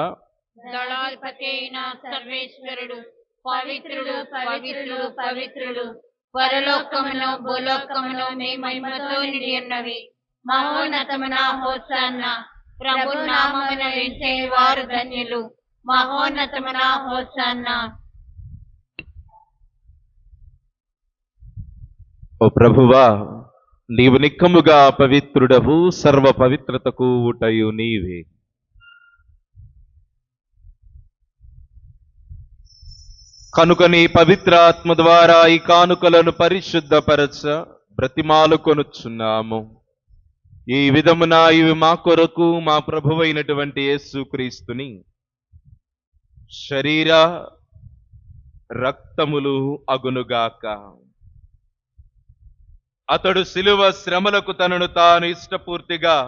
దళాధిపతి అయిన సర్వేశ్వరుడు పవిత్రుడు పవిత్రుడు పవిత్రుడు, పరలోకమును భూలోకమును మీ మహిమతో నిండి ఉన్నవి. మహోన్నతమున హోసన్న, ప్రభు నామమున వింటే వారు ధన్యులు. మహోన్నతమున హోసన్న. ఓ ప్రభువా, నీవు నిక్కముగా పవిత్రుడవు, సర్వ పవిత్రతకు ఊటయు నీవే. కనుక నీ పవిత్ర ఆత్మ ద్వారా ఈ కానుకలను పరిశుద్ధపరచ బ్రతిమాలు కొనుచున్నాము. ఈ విధమున ఇవి మా కొరకు మా ప్రభువైనటువంటి యేసుక్రీస్తుని శరీర రక్తములు అగునుగాక. అతడు శిలువ శ్రమలకు తనను తాను ఇష్టపూర్తిగా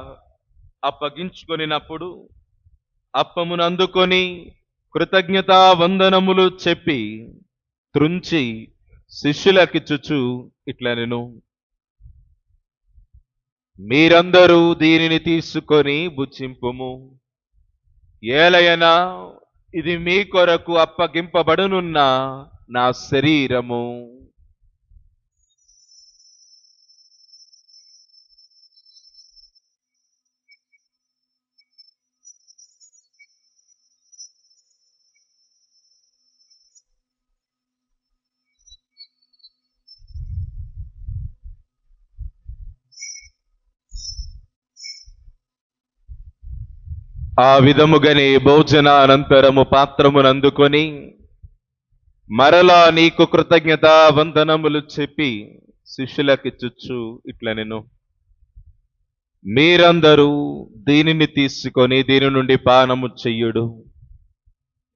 అప్పగించుకొనినప్పుడు అప్పమును అందుకొని కృతజ్ఞతా వందనములు చెప్పి త్రుంచి శిష్యులకిచ్చుచు ఇట్లనెను, మీరందరూ దీనిని తీసుకొని భుజింపుము. ఏలయనా ఇది మీ కొరకు అప్పగింపబడునున్న నా శరీరము. ఆ విధముగానే భోజనానంతరము పాత్రమునందుకొని మరలా నీకు కృతజ్ఞత వందనములు చెప్పి శిష్యులకిచ్చుచు ఇట్లనెను, మీరందరూ దీనిని తీసుకొని దీని నుండి పానము చెయ్యుడు.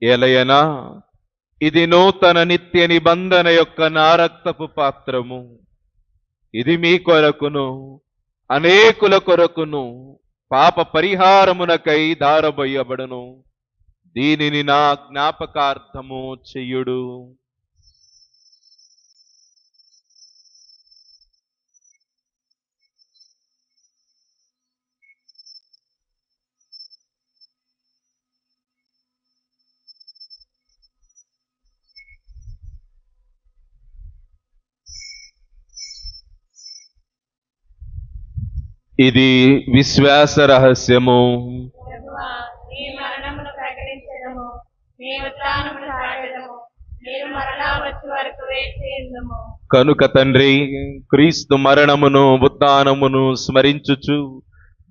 ఏలయనా ఇది నూతన నిత్య నిబంధన యొక్క నా రక్తపు పాత్రము. ఇది మీ కొరకును అనేకుల కొరకును పాప పరిహారమునకై ధారబోయబడును. దీనిని నా జ్ఞాపకార్థము చెయ్యుడు. ఇది విశ్వాస రహస్యము. ప్రభువా, నీ మరణమును ప్రకటించడము, నీ ఉత్థానమును చాటడము, మీరు మరలా వచ్చే వరకు వేచి ఉందుము. కనుక తండ్రి, క్రీస్తు మరణమును ఉత్థానమును స్మరించుచు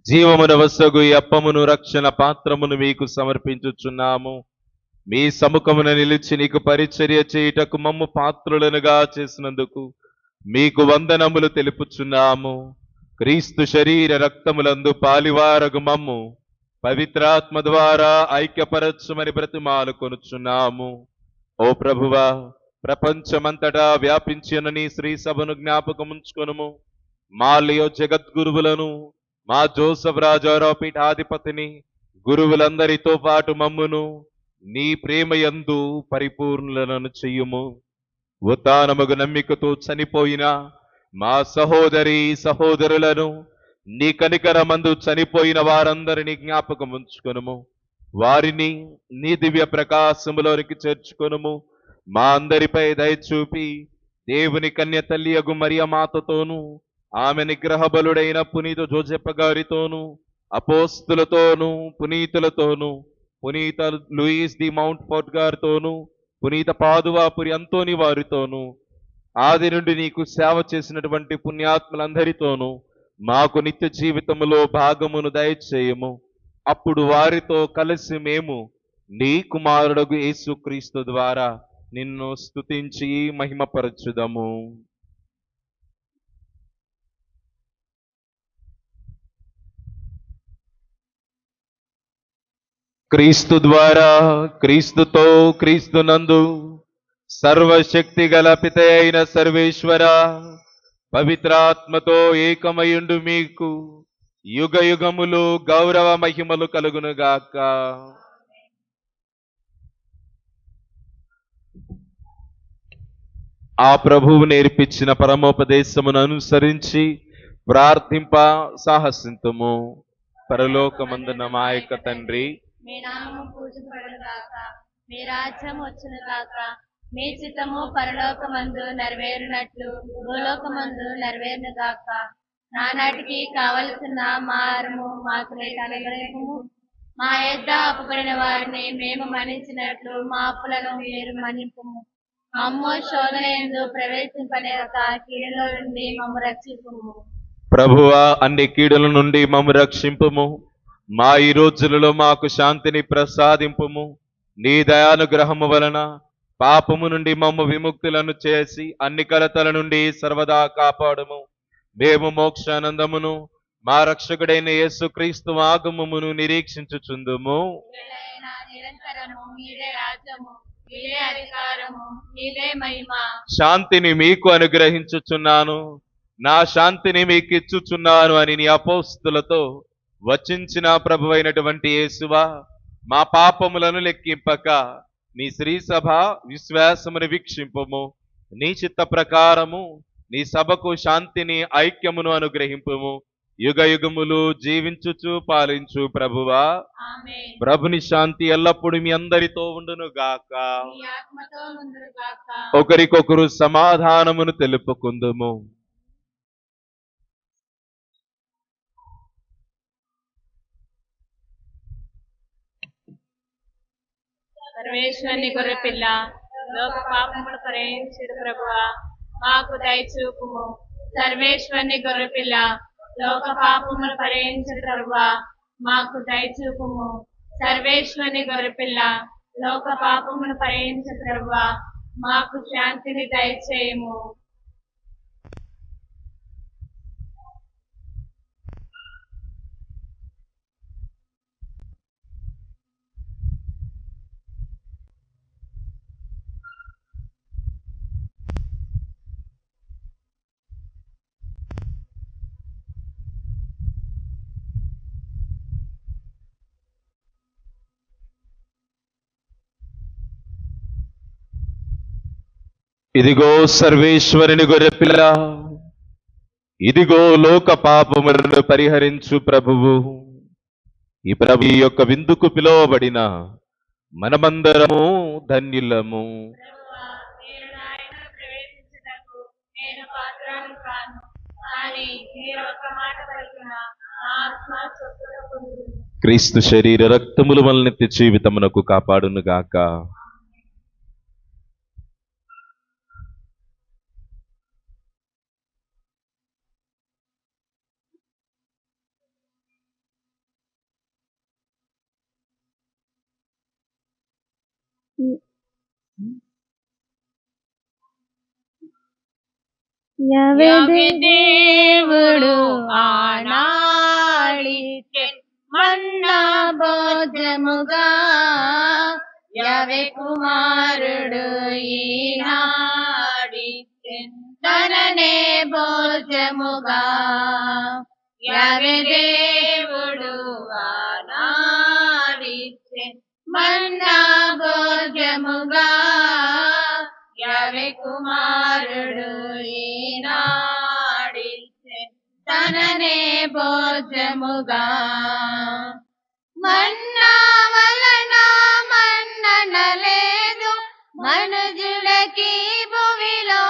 జీవమున వసగు ఈ అప్పమును రక్షణ పాత్రమును మీకు సమర్పించుచున్నాము. మీ సముఖమున నిలిచి నీకు పరిచర్య చేయుటకు మమ్ము పాత్రులనుగా చేసినందుకు మీకు వందనములు తెలుపుచున్నాము. క్రీస్తు శరీర రక్తములందు పాలివారగు మమ్ము పవిత్రాత్మ ద్వారా ఐక్యపరచుమని బ్రతిమాలు కొనుచున్నాము. ఓ ప్రభువా, ప్రపంచమంతటా వ్యాపించిన నీ శ్రీ సభను జ్ఞాపకముంచుకొనుము. మా లియో జగద్గురువులను, మా జోసఫ్ రాజారావు పీఠాధిపతిని, గురువులందరితో పాటు మమ్మును నీ ప్రేమయందు పరిపూర్ణులను చెయ్యుము. ఉత్థానముగు నమ్మికతో చనిపోయిన మా సహోదరి సహోదరులను, నీ కనికరమందు చనిపోయిన వారందరినీ జ్ఞాపకం ఉంచుకొనుము. వారిని నీ దివ్య ప్రకాశములోనికి చేర్చుకొనుము. మా అందరిపై దయచూపి దేవుని కన్య తల్లియగు మరియ మాతతోనూ, ఆమె నిగ్రహ బలుడైన పునీత జోజెప్ప గారితోనూ, అపోస్తులతోనూ, పునీతులతోనూ, పునీత లూయిస్ ది మౌంట్ ఫోర్ట్ గారితోనూ, పునీత పాదువాపురి అంతోని వారితోనూ, ఆది నుండి నీకు సేవ చేసినటువంటి పుణ్యాత్ములందరితోనూ మాకు నిత్య జీవితములో భాగమును దయచేయము. అప్పుడు వారితో కలిసి మేము నీ కుమారుడగు యేసుక్రీస్తు ద్వారా నిన్ను స్తుతించి మహిమపరచుదము. క్రీస్తు ద్వారా, క్రీస్తుతో, క్రీస్తునందు సర్వశక్తి గల పిత అయిన సర్వేశ్వర, పవిత్రాత్మతో ఏకమయుండు మీకు యుగ యుగములు గౌరవ మహిమలు కలుగునుగాక. ఆ ప్రభువు నేర్పించిన పరమోపదేశమును అనుసరించి ప్రార్థింప సాహసింతుము. పరలోకమందున మా యొక్క తండ్రి, మీ నామము పూజింపబడుగాక, మీ రాజ్యం వచ్చునుగాక, మీ చిత్తము పరలోకమందు నెరవేరునట్లు భూలోకమందు నెరవేరునుగాక. నానాటికి కావలసిన మారము మాకు అనుగ్రహించుము. మా యొద్ద అప్పుపడిన వారిని మేము మన్నించినట్లు మా అప్పులను మీరు మన్నింపుము. మమ్ము శోధన యందు ప్రవేశింపనేరక కీడులో నుండి మమ్ము రక్షింపుము. ప్రభువా, అన్ని కీడుల నుండి మమ్ము రక్షింపుము. మా ఈ రోజులలో మాకు శాంతిని ప్రసాదింపుము. నీ దయానుగ్రహము వలన పాపము నుండి మమ్ము విముక్తులను చేసి అన్ని కలతల నుండి సర్వదా కాపాడుము. మేము మోక్షానందమును మా రక్షకుడైన యేసుక్రీస్తు ఆగమమును నిరీక్షించుచుందుము. నిరంతరము మీరే రాజ్యము, మీరే అధికారము, మీరే మహిమ. శాంతిని మీకు అనుగ్రహించుచున్నాను, నా శాంతిని మీకు ఇచ్చుచున్నాను అని నీ అపోస్తులతో వచించిన ప్రభువైనటువంటి యేసువా, మా పాపములను లెక్కింపక నీ శ్రీ సభ విశ్వాసమును వీక్షింపుము. నీ చిత్త ప్రకారము నీ సభకు శాంతిని ఐక్యమును అనుగ్రహింపుము. యుగ యుగములు జీవించుచు పాలించు ప్రభువా, ఆమేన్. ప్రభుని శాంతి ఎల్లప్పుడూ మీ అందరితో ఉండును గాక. మీ ఆత్మతో ఉండుగాక. ఒకరికొకరు సమాధానమును తెలుపుకుందుము. సర్వేశ్వరుని గొర్రెపిల్ల, లోక పాపములు పరిహరించుడు ప్రభువా, మాకు దయచూపుము. సర్వేశ్వరుని గొర్రెపిల్ల, లోక పాపములు పరిహరించుడు ప్రభువా, మాకు దయచూపుము. సర్వేశ్వరుని గొర్రెపిల్ల, లోక పాపములు పరిహరించుడు ప్రభువా, మాకు శాంతిని దయచేయము. ఇదిగో సర్వేశ్వరుని గొర్రెపిల్ల, ఇదిగో లోక పాపములను పరిహరించు ప్రభువు. ఈ ప్రభు యొక్క విందుకు పిలువబడిన మనమందరము ధన్యులము. ప్రభువా, మీరు నా ఇంట ప్రవేశించుటకు నేను పాత్రను కాను, కానీ మీరు ఒక మాట పలికిన నా ఆత్మ స్వస్థత పొందును. క్రీస్తు శరీర రక్తములు వలన నిత్య జీవితమునకు కాపాడును గాక. యావే దేవుడు ఆనాడిచె మన్నా భోజముగా, యావే కుమారుడు ఈనాడిచె తననే భోజముగా. యావే దేవుడు ఆనాడిచె మన్నా భోజముగా, యావే కుమారుడు ఈనాడిచె తననే భోజముగా. మన్నా వలన మన్నన లేదు మనుజులకి భువిలో,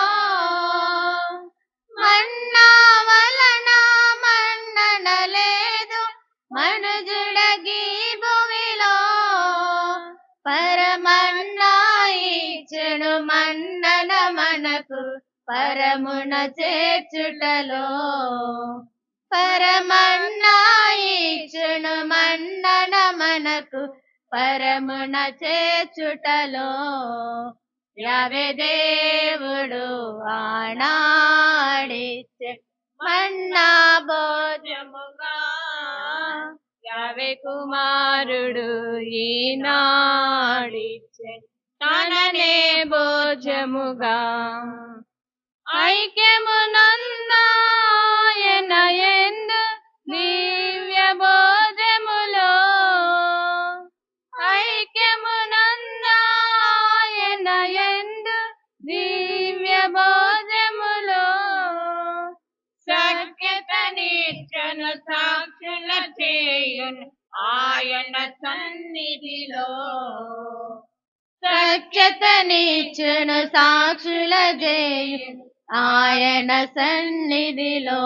మన్నా వలన మన్నన లేదు మనుజులకి భువిలో. పరమన్నా ఇచ్చెను మన్నన మనకు పరమున చేర్చుటలో. పరమన్నా ఇచ్చెను మన్నన మనకు పరమున చేర్చుటలో. యావే దేవుడు ఆనాడిచె మన్నా భోజముగా, యావే కుమారుడు ఈనాడిచె తననే భోజముగా. ఐక్యమునందాయన యందు దివ్య భోజములో, ఐక్యమునందాయన యందు దివ్య భోజములో. సఖ్యతనిచ్చెను సాక్షుల చేయును ఆయన సన్నిధిలో. సఖ్యతనిచ్చెను సాక్షుల చేయును ఆయన సన్నిధిలో.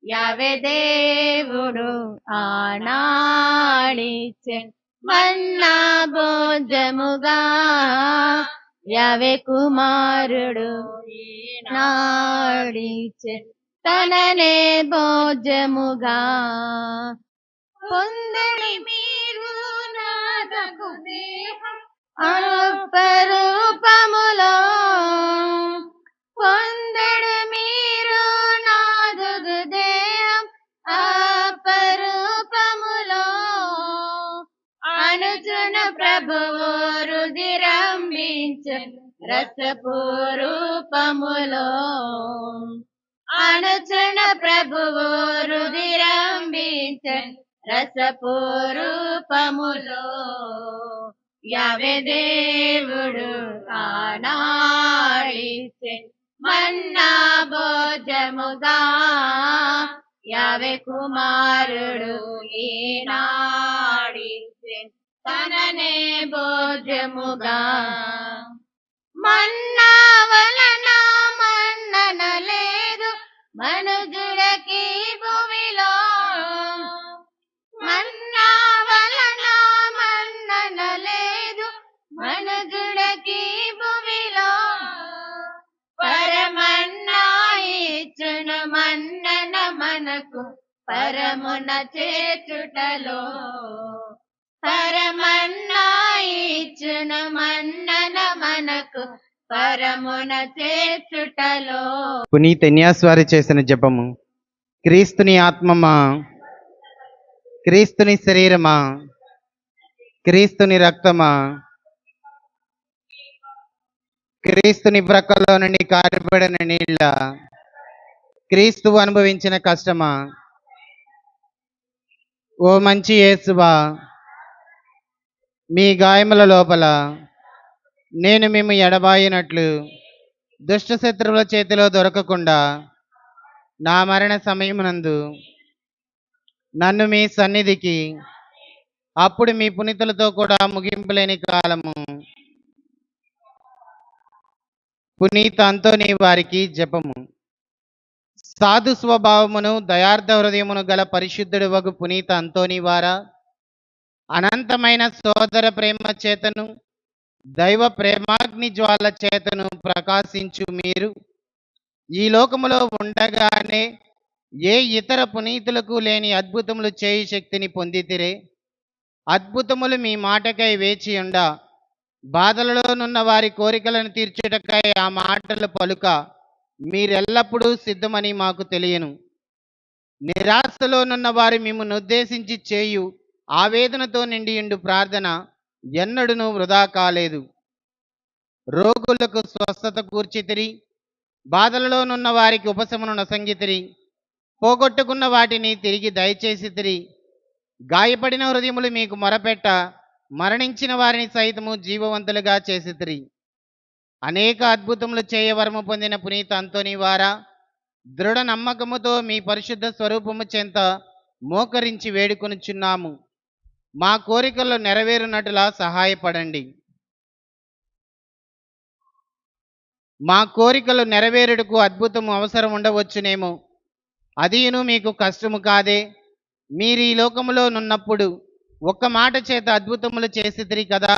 యావే దేవుడు ఆనాడిచె మన్నా భోజముగా, యావే కుమారుడు ఈనాడిచె తననే భోజముగా. పొందని మీరు నాదగు దేహం అనుపరూపములో పొందెడు మీరు నాదు దేహం అపరూపములో అనుచున ప్రభువు రుదిరంబించెను రసపూరూపములో అనుచున ప్రభువు రుదిరంబించెను రసపూరూపములో యావే దేవుడు ఆనాడిసెను మన్నా భోజముగా యావే కుమారుడు ఈనాడిసెను తననే భోజముగా మన్నా వలన మన్నన లేదు మనుజుడకి భూమిలో మన్నా వలన మన్నన లేదు మనుజుడకి భూమిలో పరమన్నా ఇచ్చును మన్నన మనకు పరమున చేచుటలో పరమన్నా ఇచ్చును మన్నన మనకు పరమున చేచుటలో. పునీత ఎన్యాస్ వారు చేసిన జపము. క్రీస్తుని ఆత్మమా, క్రీస్తుని శరీరమా, క్రీస్తుని రక్తమా, క్రీస్తుని ప్రక్కలో నుండి కారిపడిన నీళ్ళ, క్రీస్తు అనుభవించిన కష్టమా, ఓ మంచి యేసువా, మీ గాయముల లోపల నేను మేము ఎడబాయినట్లు దుష్ట శత్రువుల చేతిలో దొరకకుండా నా మరణ సమయమునందు నన్ను మీ సన్నిధికి అప్పుడు మీ పునీతులతో కూడా ముగింపులేని కాలము పునీత అంతోని వారికి జపము. సాధు స్వభావమును దయార్థ హృదయమును గల పరిశుద్ధుడు వగు పునీత అంతోని వారా, అనంతమైన సోదర ప్రేమ చేతను దైవ ప్రేమాగ్ని జ్వాల చేతను ప్రకాశించు మీరు ఈ లోకములో ఉండగానే ఏ ఇతర పునీతులకు లేని అద్భుతములు చేయి శక్తిని పొందితిరే. అద్భుతములు మీ మాటకై వేచి ఉండ బాధలలోనున్న వారి కోరికలను తీర్చుటకై ఆ మాటలు పలుక మీరెల్లప్పుడూ సిద్ధమని మాకు తెలియను. నిరాశలోనున్న వారు మిమ్మల్ని ఉద్దేశించి చేయు ఆవేదనతో నిండియుండు ప్రార్థన ఎన్నడూనూ వృధా కాలేదు. రోగులకు స్వస్థత కూర్చితిరి, బాధలలోనున్న వారికి ఉపశమనం నొసంగితిరి, పోగొట్టుకున్న వాటిని తిరిగి దయచేసితిరి. గాయపడిన హృదయములు మీకు మొరపెట్ట మరణించిన వారిని సైతము జీవవంతులుగా చేసితిరి. అనేక అద్భుతములు చేయవరము పొందిన పునీత అంతోని వారా, దృఢ నమ్మకముతో మీ పరిశుద్ధ స్వరూపము చెంత మోకరించి వేడుకొనుచున్నాము. మా కోరికలు నెరవేరునట్లా సహాయపడండి. మా కోరికలు నెరవేరుటకు అద్భుతము అవసరం ఉండవచ్చునేమో, అదియును మీకు కష్టము కాదే. మీరు ఈ లోకములో నున్నప్పుడు ఒక్క మాట చేత అద్భుతములు చేసితిరి కదా.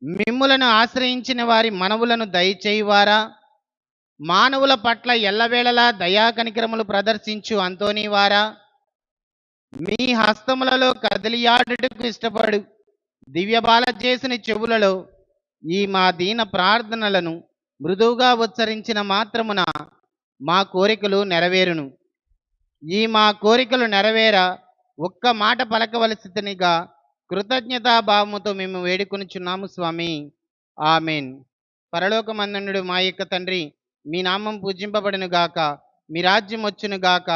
మిమ్ములను ఆశ్రయించిన వారి మనవులను దయచేయువారా, మానవుల పట్ల ఎల్లవేళలా దయా కనికరములు ప్రదర్శించు అంతోని వారా, మీ హస్తములలో కదిలియాడుటకు ఇష్టపడు దివ్యబాల చేసిన చెవులలో ఈ మా దీన ప్రార్థనలను మృదువుగా ఉచ్చరించిన మాత్రమున మా కోరికలు నెరవేరును. ఈ మా కోరికలు నెరవేర ఒక్క మాట పలకవలసినిగా కృతజ్ఞతాభావముతో మేము వేడుకొనుచున్నాము స్వామి. ఆమెన్. పరలోకమందుండు మా యొక్క తండ్రి, మీ నామం పూజింపబడును గాక, మీ రాజ్యం వచ్చును గాక,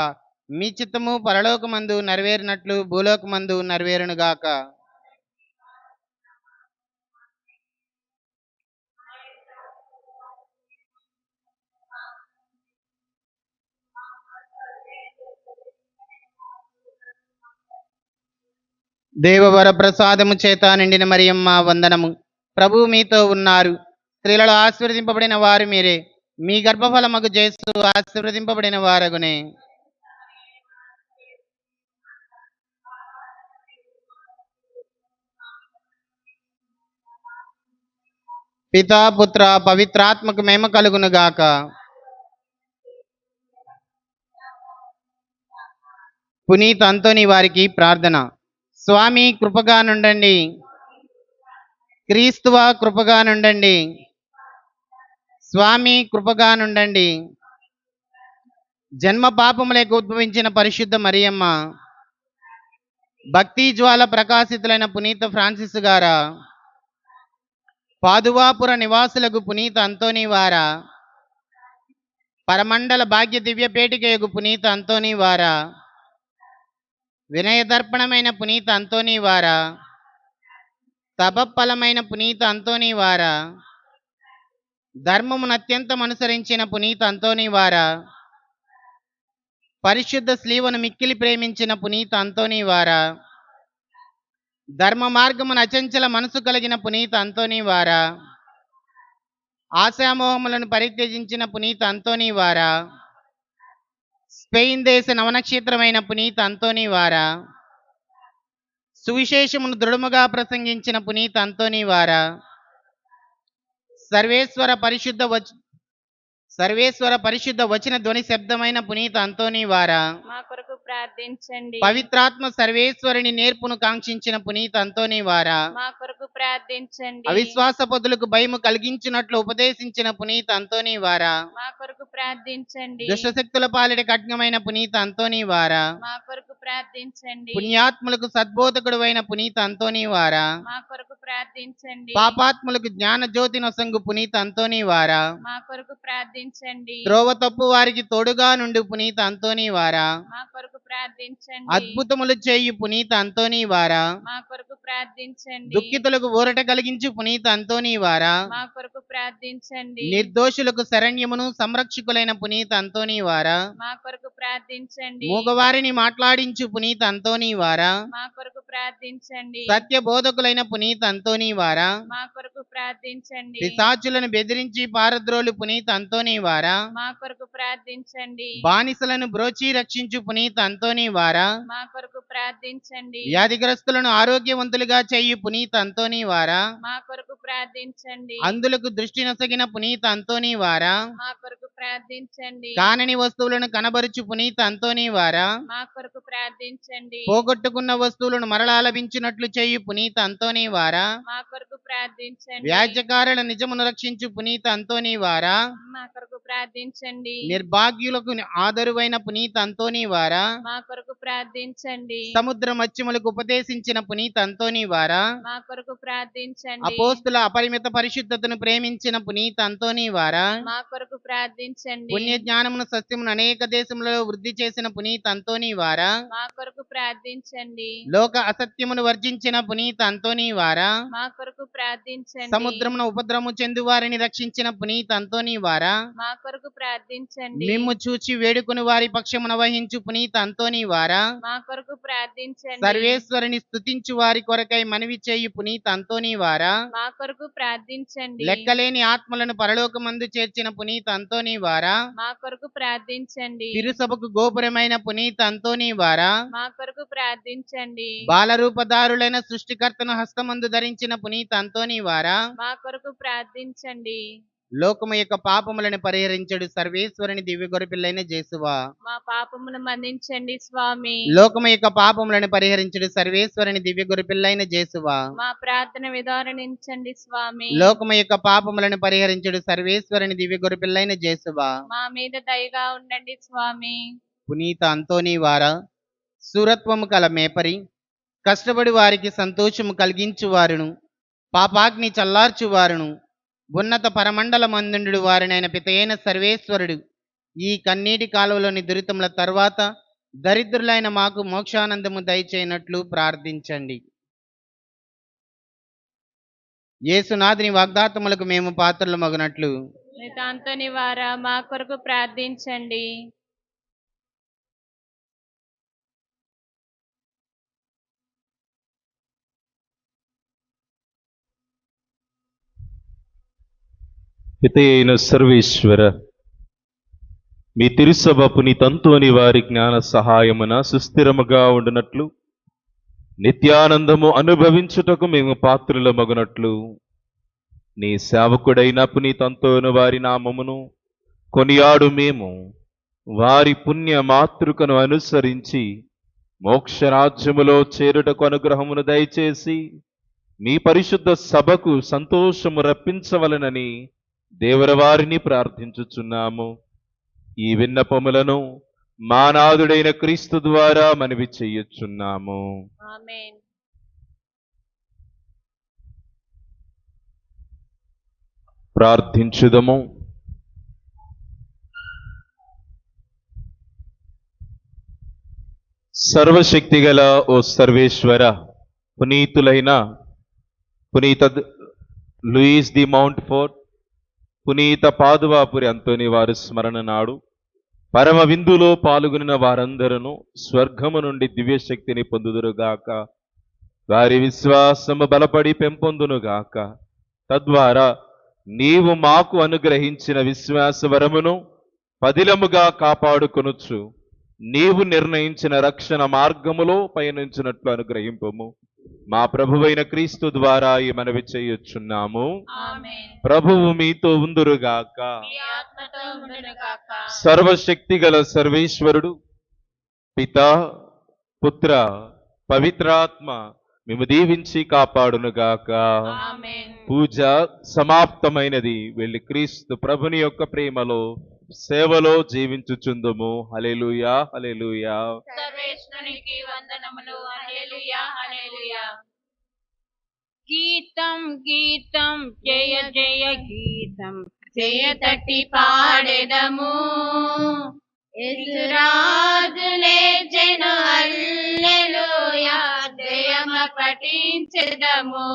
మీ చిత్తము పరలోకమందు నెరవేరినట్లు భూలోకమందు నెరవేరును గాక. దేవవర ప్రసాదము చేత నిండిన మరియమ్మ వందనము. ప్రభువు మీతో ఉన్నారు. స్త్రీలలో ఆశీర్వదింపబడిన వారు మీరే. మీ గర్భఫలమగు యేసు ఆశీర్వదింపబడిన వారగునే. పితా పుత్ర పవిత్రాత్మకు మహిమ కలుగును గాక. పునీత అంతోని వారికి ప్రార్థన. స్వామి కృపగా నుండండి. క్రీస్తువా కృపగా నుండండి. స్వామి కృపగా నుండండి. జన్మ పాపములకు ఉద్భవించిన పరిశుద్ధ మరియమ్మ, భక్తి జ్వాల ప్రకాశితులైన పునీత ఫ్రాన్సిస్ గారా, పాదువాపుర నివాసులకు పునీత అంతోనీ వారా, పరమండల భాగ్య దివ్య పేటికయగు పునీత అంతోనీ వారా, వినయదర్పణమైన పునీత అంతోనీ వారా, తపఫలమైన పునీత అంతోనీ వారా, ధర్మమును అత్యంతం అనుసరించిన పునీత అంతోనీ వారా, పరిశుద్ధ స్లీవను మిక్కిలి ప్రేమించిన పునీత అంతోనీ వారా, ధర్మ మార్గమున అచంచల మనసు కలిగిన పునీత అంతోనీ వారా, ఆశామోహములను పరిత్యజించిన పునీత అంతోనీ వారా, స్పెయిన్ దేశ నవనక్షత్రమైన పునీత అంతోనీ వారా, సువిశేషమును దృఢముగా ప్రసంగించిన పునీత అంతోనీ వారా, సర్వేశ్వర పరిశుద్ధ వచన ధ్వని శబ్దమైన పునీత అంతోనీ వారా, మా కొరకు ప్రార్థించండి. పవిత్రాత్మ సర్వేశ్వరుని నేర్పును కాంక్షించిన పునీత అంతోనీ వారా, మా కొరకు ప్రార్థించండి. అవిశ్వాస పొదులకు భయము కలిగించినట్లు ఉపదేశించిన పునీత అంతోనీ వారా, మా కొరకు ప్రార్థించండి. దుష్టశక్తుల పాలిట ఖడ్గమైన పునీత అంతోనీ వారా, మా కొరకు ప్రార్థించండి. పుణ్యాత్ములకు సద్బోధకుడు అయిన పునీత అంతోనీ వారా, మా కొరకు ప్రార్థించండి. పాపాత్ములకు జ్ఞాన జ్యోతి నొసంగు పునీత అంతోనీ వారా, మా కొరకు ప్రార్థించండి. త్రోవ తప్పు వారికి తోడుగా నుండి పునీత అంతోనీ వారా, మా కొరకు ప్రార్థించండి. అద్భుతములు చేయు పునీత అంతోనీ వారా, మా కొరకు ప్రార్థించండి. దుఃఖితులకు ఊరట కలిగించు పునీత అంతోనీ వారా, మా కొరకు ప్రార్థించండి. నిర్దోషులకు శరణ్యమును సంరక్షకులైన పునీత అంతోనీ వారా, మా కొరకు ప్రార్థించండి. మూగవారిని మాట్లాడించు పునీత అంతోనీ వారా, మా కొరకు ప్రార్థించండి. సత్య బోధకులైన పునీత అంతోనీ వారా, మా కొరకు ప్రార్థించండి. పిశాచులను బెదిరించి పారద్రోలు పునీత అంతోనీ వారా, మా కొరకు ప్రార్థించండి. బానిసలను బ్రోచి రక్షించు పునీత అంతోనీ వారా, మా కొరకు ప్రార్థించండి. వ్యాధిగ్రస్తులను ఆరోగ్యవంతులుగా చేయు పునీత అంతోనీ వారా, మా కొరకు ప్రార్థించండి. అందులకు దృష్టి నొసగిన పునీత అంతోనీ వారా, మా కొరకు ప్రార్థించండి. కానని వస్తువులను కనబరుచు పునీత అంతోనీ వారా, మా కొరకు ప్రార్థించండి. పోగొట్టుకున్న వస్తువులను మరలా లభించినట్లు చేయు పునీత అంతోనీ వారా, మా కొరకు ప్రార్థించండి. వ్యాజ్యకారుల నిజమును రక్షించు పునీత అంతోనీ వారా, మా కొరకు ప్రార్థించండి. నిర్భాగ్యులకు ఆదరువైన పునీత అంతోనీ వారా, మా కొరకు ప్రార్థించండి. సముద్ర మత్స్యములకు ఉపదేశించిన పునీత అంతోనీ వారా, మా కొరకు ప్రార్థించండి. అపోస్తుల అపరిమిత పరిశుద్ధతను ప్రేమించిన పునీత అంతోనీ వారా, మా కొరకు ప్రార్థించండి. పుణ్య జ్ఞానమును సత్యమును అనేక దేశములలో వృద్ధి చేసిన పునీత అంతోనీ వారా, మా కొరకు ప్రార్థించండి. లోక అసత్యమును వర్జించిన పునీత అంతోనీ వారా, మా కొరకు ప్రార్థించండి. సముద్రమును ఉపద్రవము చెందు వారిని రక్షించిన పునీత అంతోనీ వారా, మా కొరకు ప్రార్థించండి. మిమ్ము చూచి వేడుకుని వారి పక్షమున వహించు పునీత అంతోనీ వారా, మా కొరకు ప్రార్థించండి. సర్వేశ్వరుని స్తుతించు వారి కొరకై మనవి చేయు పునీత అంతోనీ వారా, మా కొరకు ప్రార్థించండి. లెక్కలేని ఆత్మలను పరలోకమందు చేర్చిన పునీత అంతోనీ వారా, మా కొరకు ప్రార్థించండి. తిరుసభకు గోపురమైన పునీత అంతోనీ వారా, మా కొరకు ప్రార్థించండి. బాలరూపదారులైన సృష్టికర్తను హస్తమందు ధరించిన పునీత అంతోనీ వారా, మా కొరకు ప్రార్థించండి. లోకము యొక్క పాపములను పరిహరించడు సర్వేశ్వరుని దివ్య గొర్రెపిల్లైన జేసువా, మా పాపమును మన్నించండి స్వామి. లోకము యొక్క పాపములను పరిహరించడు సర్వేశ్వరుని దివ్య గొర్రెపిల్లైన జేసువా, మా ప్రార్థన విధారణించండి స్వామి. లోకము యొక్క పాపములను పరిహరించడు సర్వేశ్వరుని దివ్య గొర్రెపిల్లైన జేసువా, మా మీద దయగా ఉండండి స్వామి. పునీత అంతోనీ వారా, సూరత్వము కల మేపరి, కష్టపడి వారికి సంతోషము కలిగించువారును, పాపాగ్ని చల్లార్చువారును, ఉన్నత పరమండల మందుండు వారినైన పితయైన సర్వేశ్వరుడు ఈ కన్నీటి కాలువలోని దురితముల తర్వాత దరిద్రులైన మాకు మోక్షానందము దయచేయనట్లు ప్రార్థించండి. యేసునాథుని వాగ్దాతములకు మేము పాత్రలమగునట్లు అంతోని వారా మా కొరకు ప్రార్థించండి. పితే అయిన సర్వేశ్వర, మీ తిరుసభ పునీతంతోని వారి జ్ఞాన సహాయమున సుస్థిరముగా ఉండునట్లు నిత్యానందము అనుభవించుటకు మేము పాత్రులమగునట్లు నీ సేవకుడైన పునీతంతోని వారి నామమును కొనియాడు మేము వారి పుణ్య మాతృకను అనుసరించి మోక్షరాజ్యములో చేరుటకు అనుగ్రహమును దయచేసి మీ పరిశుద్ధ సభకు సంతోషము రప్పించవలనని దేవరవారిని ప్రార్థించుచున్నాము. ఈ విన్నపములను మా నాథుడైన క్రీస్తు ద్వారా మనవి చెయ్యుచున్నాము. ఆమేన్. ప్రార్థించుదము. సర్వశక్తిగల ఓ సర్వేశ్వర, పునీతులైన పునీత లూయిస్ ది మౌంట్ ఫోర్ట్, పునీత పాదువాపురి అంతోని వారి స్మరణ నాడు పరమ విందులో పాల్గొనిన వారందరూ స్వర్గము నుండి దివ్యశక్తిని పొందుదురుగాక. వారి విశ్వాసము బలపడి పెంపొందునుగాక. తద్వారా నీవు మాకు అనుగ్రహించిన విశ్వాస వరమును పదిలముగా కాపాడుకొనుచు నీవు నిర్ణయించిన రక్షణ మార్గములో పయనించినట్లు అనుగ్రహింపము. మా ప్రభువైన క్రీస్తు ద్వారా ఈ మనవి చేయొచ్చున్నాము. ఆమేన్. ప్రభువు మీతో ఉందురుగాక. మీ ఆత్మతో ఉండునుగాక. సర్వశక్తిగల సర్వేశ్వరుడు పితా, పుత్ర, పవిత్రాత్మ మేము దీవించి కాపాడునుగాక. ఆమేన్. పూజ సమాప్తమైనది. వెళ్ళి క్రీస్తు ప్రభుని యొక్క ప్రేమలో సేవలో జీవించుచుందుము. హల్లెలూయా, హల్లెలూయా. సర్వేశ్వరునికి వందనములు. హల్లెలూయా, హల్లెలూయా. గీతం గీతం జయ జయ గీతం జయ తట్టి పాడెదము. యేసురాజు లేచెను హల్లెలూయా, జయమ పఠించెదము.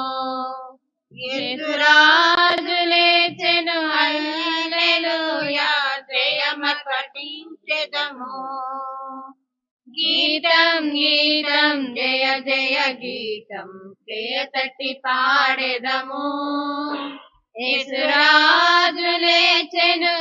యేసురాజు లేచెను హల్లెలూయా, జయమ పఠించెదము. గీతం గీతం జయ జయ గీతం జయ తట్టి పాడెదము. యేసురాజు లేచెను